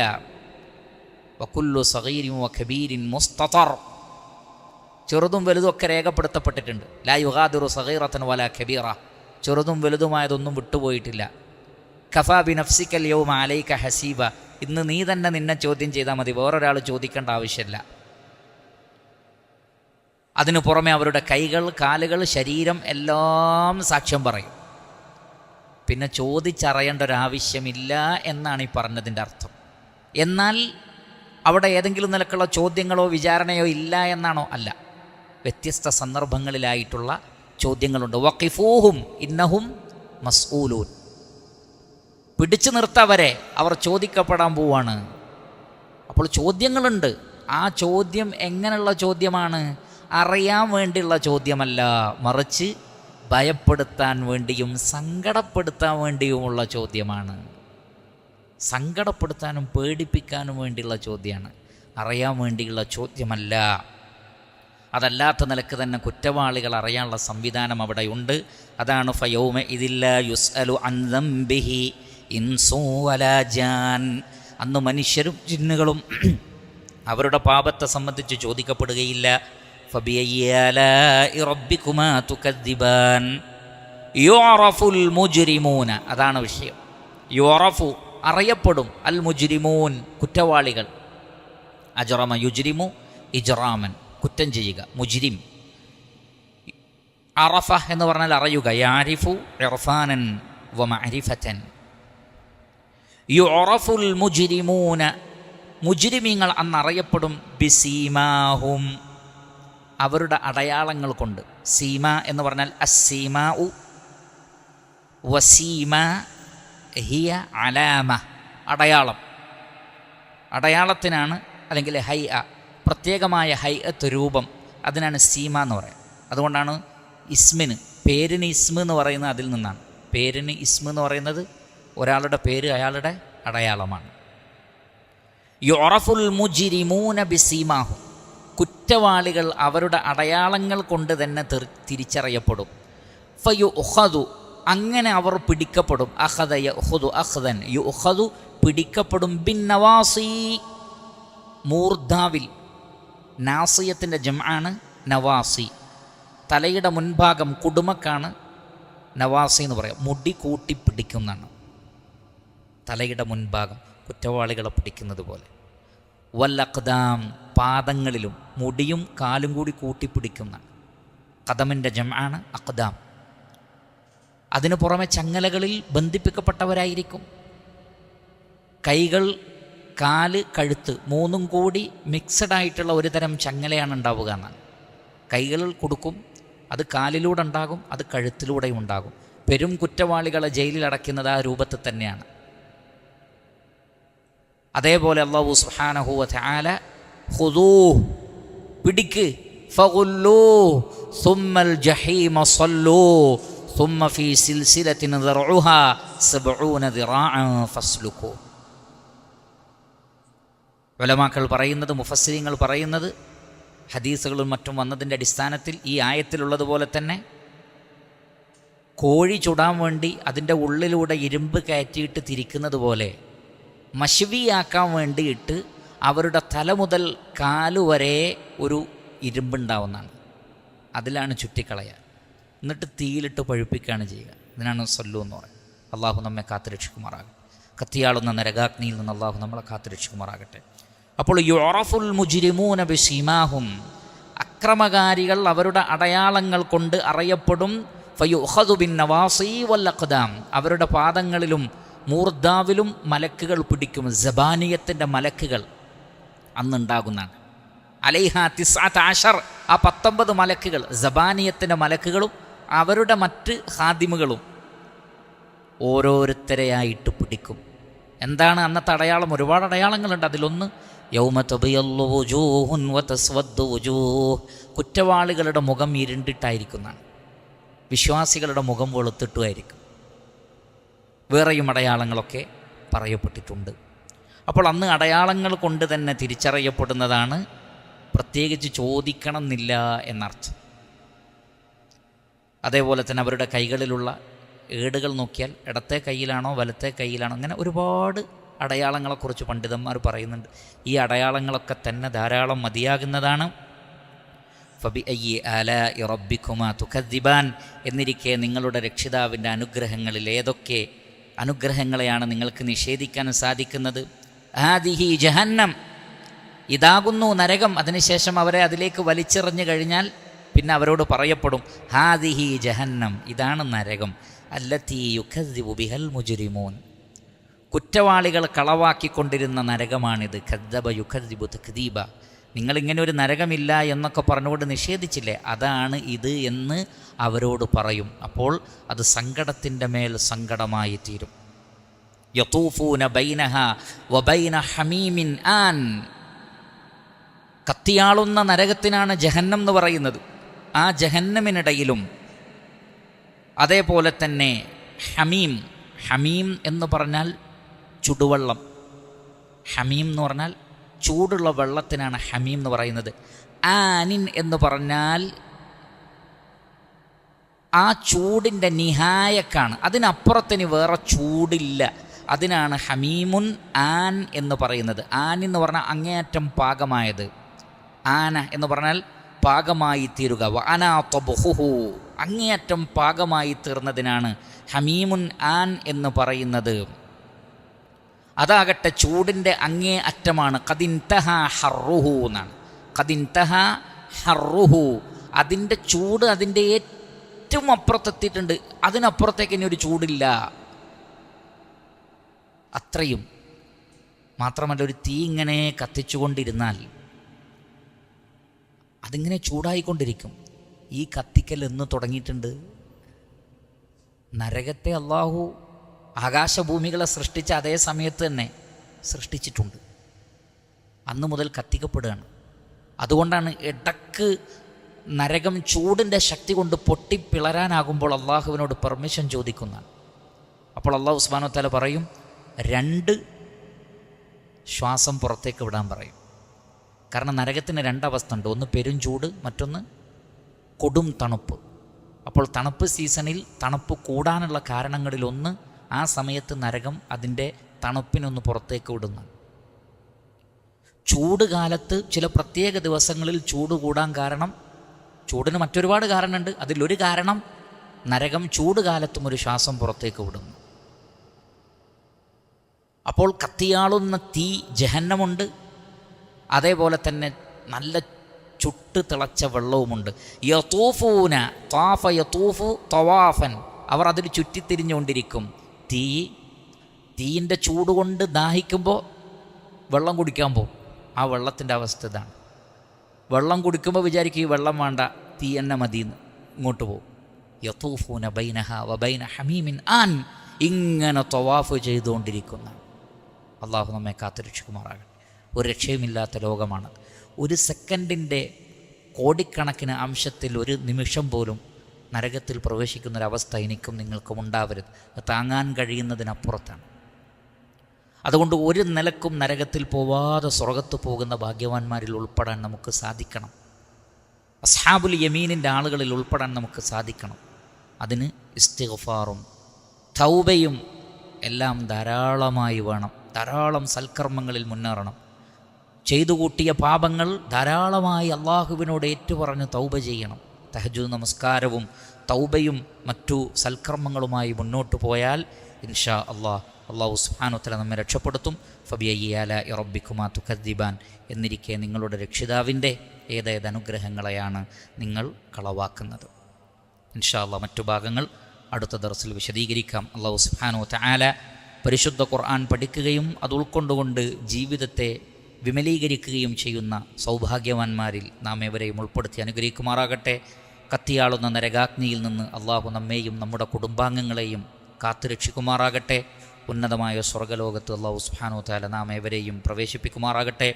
വകുല്ലു സഗീരിൻ വകബീരിൻ മുസ്തതർ. ചെറുതും വലുതും ഒക്കെ രേഖപ്പെടുത്തപ്പെട്ടിട്ടുണ്ട്. ലാ യുഗാദിറു സഗീറത്തൻ വലാ കബീറ. ചെറുതും വലുതുമായതൊന്നും വിട്ടുപോയിട്ടില്ല. കഫാ ബി നഫ്സിക്കൽ യൗമ അലൈക ഹസീബ. ഇന്ന് നീ തന്നെ നിന്നെ ചോദ്യം ചെയ്താൽ മതി, വേറൊരാൾ ചോദിക്കേണ്ട ആവശ്യമില്ല. അതിനു പുറമെ അവരുടെ കൈകൾ, കാലുകൾ, ശരീരം എല്ലാം സാക്ഷ്യം പറയും. പിന്നെ ചോദിച്ചറിയേണ്ട ഒരാവശ്യമില്ല എന്നാണ് ഈ പറഞ്ഞതിൻ്റെ അർത്ഥം. എന്നാൽ അവിടെ ഏതെങ്കിലും നിലക്കുള്ള ചോദ്യങ്ങളോ വിചാരണയോ ഇല്ല എന്നാണോ? അല്ല, വ്യത്യസ്ത സന്ദർഭങ്ങളിലായിട്ടുള്ള ചോദ്യങ്ങളുണ്ട്. വഖിഫൂഹും ഇന്നഹും മസ്ഊലൂൻ. പിടിച്ചു നിർത്തവരെ, അവർ ചോദിക്കപ്പെടാൻ പോവാണ്. അപ്പോൾ ചോദ്യങ്ങളുണ്ട്. ആ ചോദ്യം എങ്ങനെയുള്ള ചോദ്യമാണ്? അറിയാൻ വേണ്ടിയുള്ള ചോദ്യമല്ല, മറിച്ച് ഭയപ്പെടുത്താൻ വേണ്ടിയും സങ്കടപ്പെടുത്താൻ വേണ്ടിയുമുള്ള ചോദ്യമാണ്. സങ്കടപ്പെടുത്താനും പേടിപ്പിക്കാനും വേണ്ടിയുള്ള ചോദ്യമാണ്, അറിയാൻ വേണ്ടിയുള്ള ചോദ്യമല്ല. അതല്ലാത്ത നിലക്ക് തന്നെ കുറ്റവാളികൾ അറിയാനുള്ള സംവിധാനം അവിടെയുണ്ട്. അതാണ് ഫയൗമ ഇദില്ല യുസ്അലു അൻ ദംബിഹി ഇൻസു വലാ ജാൻ. അന്ന് മനുഷ്യരും ജിന്നുകളും അവരുടെ പാപത്തെ സംബന്ധിച്ച് ചോദിക്കപ്പെടുകയില്ല. ഫബിഅയ്യി ആലാഇ റബ്ബികുമാ തുകദ്ദിബാൻ യുഅറഫുൽ മുജ്രിമൂന. അതാണ് വിഷയം. യുഅറഫു അറിയപ്പെടും, അൽ മുജ്രിമൂൻ കുറ്റവാളികൾ. അജ്റമ യുജ്രിമു ഇജ്റാമൻ കുറ്റം ചെയ്യുക, മുജ്രിം. അറഫ എന്ന് പറഞ്ഞാൽ അറിയുക. യഅരിഫു ഇർഫാനൻ വമഅരിഫതൻ. യുഅറഫുൽ മുജ്രിമൂന മുജ്രിമീങ്ങൾ അന്നറിയപ്പെടും ബിസീമാഹും അവരുടെ അടയാളങ്ങൾ കൊണ്ട്. സീമ എന്ന് പറഞ്ഞാൽ അസ്സീമാ ഉ വസീമ ഹിയ അലാമ, അടയാളം. അടയാളത്തിനാണ് അല്ലെങ്കിൽ ഹൈഅ, പ്രത്യേകമായ ഹൈഅത്ത് രൂപം, അതിനാണ് സീമ എന്ന് പറയുന്നത്. അതുകൊണ്ടാണ് ഇസ്മിന്, പേരിന് ഇസ്മ എന്ന് പറയുന്നത് അതിൽ നിന്നാണ്. പേരിന് ഇസ്മ എന്ന് പറയുന്നത് ഒരാളുടെ പേര് അയാളുടെ അടയാളമാണ്. യുഅറഫുൽ മുജ്രിമൂന ബിസീമാഹും കുറ്റവാളികൾ അവരുടെ അടയാളങ്ങൾ കൊണ്ട് തന്നെ തിരിച്ചറിയപ്പെടും. ഫയുഖദു അങ്ങനെ അവർ പിടിക്കപ്പെടും. അഖദ യഖുദു അഖ്ദൻ യുഖദു പിടിക്കപ്പെടും. ബിൻ നവാസി മൂർധാവിൽ. നാസിയത്തിൻ്റെ ജംആണ് നവാസി. തലയുടെ മുൻഭാഗം കുടുമക്കാണ് നവാസി എന്ന് പറയാം. മുടി കൂട്ടി പിടിക്കുന്നതാണ് തലയുടെ മുൻഭാഗം, കുറ്റവാളികളെ പിടിക്കുന്നത് പോലെ. വല്ലഖ്ദാം പാദങ്ങളിലും മുടിയും കാലും കൂടി കൂട്ടിപ്പിടിക്കുന്നതാണ്. ഖദമിൻ്റെ ജംആണ് അഖ്ദാം. അതിനു പുറമെ ചങ്ങലകളിൽ ബന്ധിപ്പിക്കപ്പെട്ടവരായിരിക്കും. കൈകൾ, കാല്, കഴുത്ത് മൂന്നും കൂടി മിക്സഡ് ആയിട്ടുള്ള ഒരു തരം ചങ്ങലയാണ് ഉണ്ടാവുക എന്നാണ്. കൈകൾ കൊടുക്കും, അത് കാലിലൂടെ ഉണ്ടാകും, അത് കഴുത്തിലൂടെയും ഉണ്ടാകും. പെരും കുറ്റവാളികളെ ജയിലിൽ അടയ്ക്കുന്നത് ആ രൂപത്തിൽ തന്നെയാണ്. അതേപോലെ അല്ലാഹു സുബ്ഹാനഹു വ തആല ഖുദൂഹ് പിടിക്ക്, ഫഗുല്ലൂഹ് സുമ്മൽ ജഹീമ സല്ലൂഹ് സുമ്മ ഫീ സിൽസിലത്തിൻ ദർഉഹാ 70 ദിറാഅൻ ഫസ്ലുകൂ. ഉലമാക്കൾ പറയുന്നത്, മുഫസ്സിരീങ്ങൾ പറയുന്നത്, ഹദീസുകളും മറ്റും വന്നതിൻ്റെ അടിസ്ഥാനത്തിൽ ഈ ആയത്തിലുള്ളതുപോലെ തന്നെ കോഴി ചുടാൻ വേണ്ടി അതിൻ്റെ ഉള്ളിലൂടെ ഇരുമ്പ് കയറ്റിയിട്ട് തിരിക്കുന്നത് പോലെ മശ്വിയാക്കാൻ വേണ്ടിയിട്ട് അവരുടെ തല മുതൽ കാലുവരെ ഒരു ഇരുമ്പുണ്ടാവുന്നതാണ്. അതിലാണ് ചുറ്റിക്കളയുക, എന്നിട്ട് തീയിലിട്ട് പഴുപ്പിക്കുകയാണ് ചെയ്യുക. ഇതിനാണ് സല്ലു എന്ന് പറയുന്നത്. അള്ളാഹു നമ്മെ കാത്തുരക്ഷിക്കുമാറാകട്ടെ. കത്തിയാളുന്ന നരകാഗ്നിയിൽ നിന്ന് അള്ളാഹു നമ്മളെ കാത്തുരക്ഷിക്കുമാറാകട്ടെ. അപ്പോൾ യുഅറഫുൽ മുജ്രിമൂന ബിസീമാഹും അക്രമകാരികൾ അവരുടെ അടയാളങ്ങൾ കൊണ്ട് അറിയപ്പെടും. ഫയുഖദു ബിൻ നവാസി വൽ അഖ്ദാം അവരുടെ പാദങ്ങളിലും മൂർധാവിലും മലക്കുകൾ പിടിക്കും. സബാനിയത്തിൻ്റെ മലക്കുകൾ അന്നുണ്ടാകുന്നതാണ്. അലൈഹ 19 ആ 19 മലക്കുകൾ, സബാനിയത്തിൻ്റെ മലക്കുകളും അവരുടെ മറ്റ് ഖാദിമുകളും ഓരോരുത്തരെയായിട്ട് പിടിക്കും. എന്താണ് അന്നത്തെ അടയാളം? ഒരുപാട് അടയാളങ്ങളുണ്ട്. അതിലൊന്ന് യൗമ തബിയല്ലു വുജൂഹുൻ വതസ്വദ്ദു വുജൂഹ്, കുറ്റവാളികളുടെ മുഖം ഇരുണ്ടിട്ടായിരിക്കുന്നതാണ്, വിശ്വാസികളുടെ മുഖം വെളുത്തിട്ടുമായിരിക്കും. വേറെയും അടയാളങ്ങളൊക്കെ പറയപ്പെട്ടിട്ടുണ്ട്. അപ്പോൾ അന്ന് അടയാളങ്ങൾ കൊണ്ട് തന്നെ തിരിച്ചറിയപ്പെടുന്നതാണ്, പ്രത്യേകിച്ച് ചോദിക്കണം എന്നില്ല എന്നർത്ഥം. അതേപോലെ തന്നെ അവരുടെ കൈകളിലുള്ള ഏടുകൾ നോക്കിയാൽ ഇടത്തെ കയ്യിലാണോ വലത്തെ കയ്യിലാണോ, അങ്ങനെ ഒരുപാട് അടയാളങ്ങളെക്കുറിച്ച് പണ്ഡിതന്മാർ പറയുന്നുണ്ട്. ഈ അടയാളങ്ങളൊക്കെ തന്നെ ധാരാളം മതിയാകുന്നതാണ്. ഫബിഅയ്യി ആലാഇ റബ്ബിക്കുമാ തുകദ്ദിബാൻ എന്നിരിക്കെ നിങ്ങളുടെ രക്ഷിതാവിൻ്റെ അനുഗ്രഹങ്ങളിൽ ഏതൊക്കെ അനുഗ്രഹങ്ങളെയാണ് നിങ്ങൾക്ക് നിഷേധിക്കാൻ സാധിക്കുന്നത്? ഹാദിഹി ജഹന്നം, ഇതാകുന്നു നരകം. അതിനുശേഷം അവരെ അതിലേക്ക് വലിച്ചെറിഞ്ഞു കഴിഞ്ഞാൽ പിന്നെ അവരോട് പറയപ്പെടും ഹാദിഹി ജഹന്നം, ഇതാണ് നരകം. അല്ലത്തി യുകദ്ദിബു ബിഹൽ മുജ്രിമൂൻ, കുറ്റവാളികൾ കളവാക്കിക്കൊണ്ടിരുന്ന നരകമാണിത്. കദ്ദബ യുകദ്ദിബു തക്ദീബ, നിങ്ങളിങ്ങനെ ഒരു നരകമില്ല എന്നൊക്കെ പറഞ്ഞുകൊണ്ട് നിഷേധിച്ചില്ലേ, അതാണ് ഇത് എന്ന് അവരോട് പറയും. അപ്പോൾ അത് സങ്കടത്തിൻ്റെ മേൽ സങ്കടമായി തീരും. യതൂഫൂന ബൈനഹ വബൈന ഹമീമിൻ ആൻ, കത്തിയാളുന്ന നരകത്തിനാണ് ജഹന്നം എന്ന് പറയുന്നത്. ആ ജഹന്നമിനിടയിലും അതേപോലെ തന്നെ ഹമീം, ഹമീം എന്ന് പറഞ്ഞാൽ ചുടുവെള്ളം, ഹമീം എന്ന് പറഞ്ഞാൽ ചൂടുള്ള വെള്ളത്തിനാണ് ഹമീം എന്ന് പറയുന്നത്. ആനിൻ എന്ന് പറഞ്ഞാൽ ആ ചൂടിൻ്റെ നിഹായക്കാണ്, അതിനപ്പുറത്തിന് വേറെ ചൂടില്ല, അതിനാണ് ഹമീമുൻ ആൻ എന്ന് പറയുന്നത്. ആൻ എന്ന് പറഞ്ഞാൽ അങ്ങേയറ്റം പാകമായത്, ആന എന്ന് പറഞ്ഞാൽ പാകമായി തീരുക. വഅനാ തബ്ഹുഹു, അങ്ങേയറ്റം പാകമായി തീർന്നതിനാണ് ഹമീമുൻ ആൻ എന്ന് പറയുന്നത്. അതാകട്ടെ ചൂടിൻ്റെ അങ്ങേ അറ്റമാണ്. ഖദിൻതഹ ഹർറുഹു എന്നാണ്. ഖദിൻതഹ ഹർറുഹു, അതിൻ്റെ ചൂട് അതിൻ്റെ ഏറ്റവും അപ്പുറത്തെത്തിയിട്ടുണ്ട്, അതിനപ്പുറത്തേക്ക് ഇനി ഒരു ചൂടില്ല, അത്രയും. മാത്രമല്ല ഒരു തീ ഇങ്ങനെ കത്തിച്ചുകൊണ്ടിരുന്നാൽ അതിങ്ങനെ ചൂടായിക്കൊണ്ടിരിക്കും. ഈ കത്തിക്കൽ എന്ന് തുടങ്ങിയിട്ടുണ്ട്. നരകത്തെ അള്ളാഹു ആകാശഭൂമികളെ സൃഷ്ടിച്ച അതേ സമയത്ത് തന്നെ സൃഷ്ടിച്ചിട്ടുണ്ട്. അന്ന് മുതൽ കത്തിക്കപ്പെടുകയാണ്. അതുകൊണ്ടാണ് ഇടക്ക് നരകം ചൂടിൻ്റെ ശക്തി കൊണ്ട് പൊട്ടിപ്പിളരാനാകുമ്പോൾ അള്ളാഹുവിനോട് പെർമിഷൻ ചോദിക്കുന്നതാണ്. അപ്പോൾ അള്ളാഹു സുബ്ഹാനഹു വ തആല പറയും, 2 ശ്വാസം പുറത്തേക്ക് വിടാൻ പറയും. കാരണം നരകത്തിന് 2 അവസ്ഥ ഉണ്ട്, ഒന്ന് പെരും ചൂട്, മറ്റൊന്ന് കൊടും തണുപ്പ്. അപ്പോൾ തണുപ്പ് സീസണിൽ തണുപ്പ് കൂടാനുള്ള കാരണങ്ങളിലൊന്ന് ആ സമയത്ത് നരകം അതിൻ്റെ തണുപ്പിനൊന്ന് പുറത്തേക്ക് വിടുന്നു. ചൂട് കാലത്ത് ചില പ്രത്യേക ദിവസങ്ങളിൽ ചൂട് കൂടാൻ കാരണം, ചൂടിന് മറ്റൊരുപാട് കാരണമുണ്ട്, അതിലൊരു കാരണം നരകം ചൂട് കാലത്തും ഒരു ശ്വാസം പുറത്തേക്ക് വിടുന്നു. അപ്പോൾ കത്തിയാളുന്ന തീ ജഹന്നമുണ്ട്, അതേപോലെ തന്നെ നല്ല ചുട്ട് തിളച്ച വെള്ളവുമുണ്ട്. യതൂഫൂന ത്വാഫ യതൂഫു തവാഫൻ, അവർ അതിൽ ചുറ്റിത്തിരിഞ്ഞുകൊണ്ടിരിക്കും. തീയിൻ്റെ ചൂട് കൊണ്ട് ദാഹിക്കുമ്പോൾ വെള്ളം കുടിക്കാൻ പോകും. ആ വെള്ളത്തിൻ്റെ അവസ്ഥ ഇതാണ്. വെള്ളം കുടിക്കുമ്പോൾ വിചാരിക്കും ഈ വെള്ളം വേണ്ട, തീ എന്നെ മതിയെന്ന്, ഇങ്ങോട്ട് പോകും. യതൂഫൂന ബൈനഹ വബൈന ഹമീമിൻ ആൻ, ഇങ്ങനെ തവാഫ് ചെയ്തുകൊണ്ടിരിക്കുന്നതാണ്. അള്ളാഹു നമ്മെ കാത്തുരക്ഷിക്കുമാറാകട്ടെ. ഒരു രക്ഷയുമില്ലാത്ത ലോകമാണ്. ഒരു സെക്കൻഡിൻ്റെ കോടിക്കണക്കിന് അംശത്തിൽ ഒരു നിമിഷം പോലും നരകത്തിൽ പ്രവേശിക്കുന്നൊരവസ്ഥ എനിക്കും നിങ്ങൾക്കും ഉണ്ടാവരുത്. താങ്ങാൻ കഴിയുന്നതിനപ്പുറത്താണ്. അതുകൊണ്ട് ഒരു നിലക്കും നരകത്തിൽ പോവാതെ സ്വർഗത്ത് പോകുന്ന ഭാഗ്യവാന്മാരിൽ ഉൾപ്പെടാൻ നമുക്ക് സാധിക്കണം. അസ്ഹാബുൽ യമീനിൻ്റെ ആളുകളിൽ ഉൾപ്പെടാൻ നമുക്ക് സാധിക്കണം. അതിന് ഇസ്തിഗ്ഫാറും തൗബയും എല്ലാം ധാരാളമായി വേണം. ധാരാളം സൽക്കർമ്മങ്ങളിൽ മുന്നേറണം. ചെയ്തു കൂട്ടിയ പാപങ്ങൾ ധാരാളമായി അള്ളാഹുവിനോട് ഏറ്റുപറഞ്ഞ് തൗബ ചെയ്യണം. തഹജ്ജുദ് നമസ്കാരവും തൗബയും മറ്റു സൽക്കർമ്മങ്ങളുമായി മുന്നോട്ട് പോയാൽ ഇൻഷാ അള്ളാഹു സുബ്ഹാനഹു വ തആല നമ്മെ രക്ഷപ്പെടുത്തും. ഫബിഅയ്യി ആലാഇ റബ്ബിക്കുമാ തുകദ്ദിബാൻ എന്നിരിക്കെ നിങ്ങളുടെ രക്ഷിതാവിൻ്റെ ഏതേത് അനുഗ്രഹങ്ങളെയാണ് നിങ്ങൾ കളവാക്കുന്നത്? ഇൻഷാ അള്ളാഹ് മറ്റു ഭാഗങ്ങൾ അടുത്ത ദർസിൽ വിശദീകരിക്കാം. അള്ളാഹു സുബ്ഹാനഹു വ തആല പരിശുദ്ധ ഖുർആൻ പഠിക്കുകയും അത് ഉൾക്കൊണ്ടുകൊണ്ട് ജീവിതത്തെ വിമലീകരിക്കുകയും ചെയ്യുന്ന സൗഭാഗ്യവാന്മാരിൽ നാം ഏവരെയും ഉൾപ്പെടുത്തി അനുഗ്രഹിക്കുമാറാകട്ടെ. കത്തിയാളുന്ന നരകാഗ്നിയിൽ നിന്ന് അള്ളാഹു നമ്മെയും നമ്മുടെ കുടുംബാംഗങ്ങളെയും കാത്തുരക്ഷിക്കുമാറാകട്ടെ. ഉന്നതമായ സ്വർഗ്ഗലോകത്ത് അള്ളാഹു സുബ്ഹാനഹു വ തആല നാം ഏവരെയും പ്രവേശിപ്പിക്കുമാറാകട്ടെ.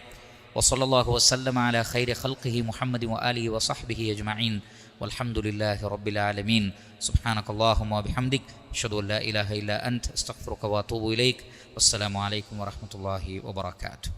വസല്ലല്ലാഹു വസല്ലമ അലാ ഖൈരി ഖൽഖിഹി മുഹമ്മദി വആലിഹി വസഹ്ബിഹി അജ്മഈൻ വൽഹംദുലില്ലാഹി റബ്ബിൽ ആലമീൻ. സുബ്ഹാനകല്ലാഹുമ്മ വബിഹംദിക് അഷ്ഹദു അൻ ലാ ഇലാഹ ഇല്ലാ അൻത അസ്തഗ്ഫിറുക വഅതൂബു ഇലൈക്. വസ്സലാമു അലൈക്കും വറഹ്മത്തുള്ളാഹി വബറകാതുഹു.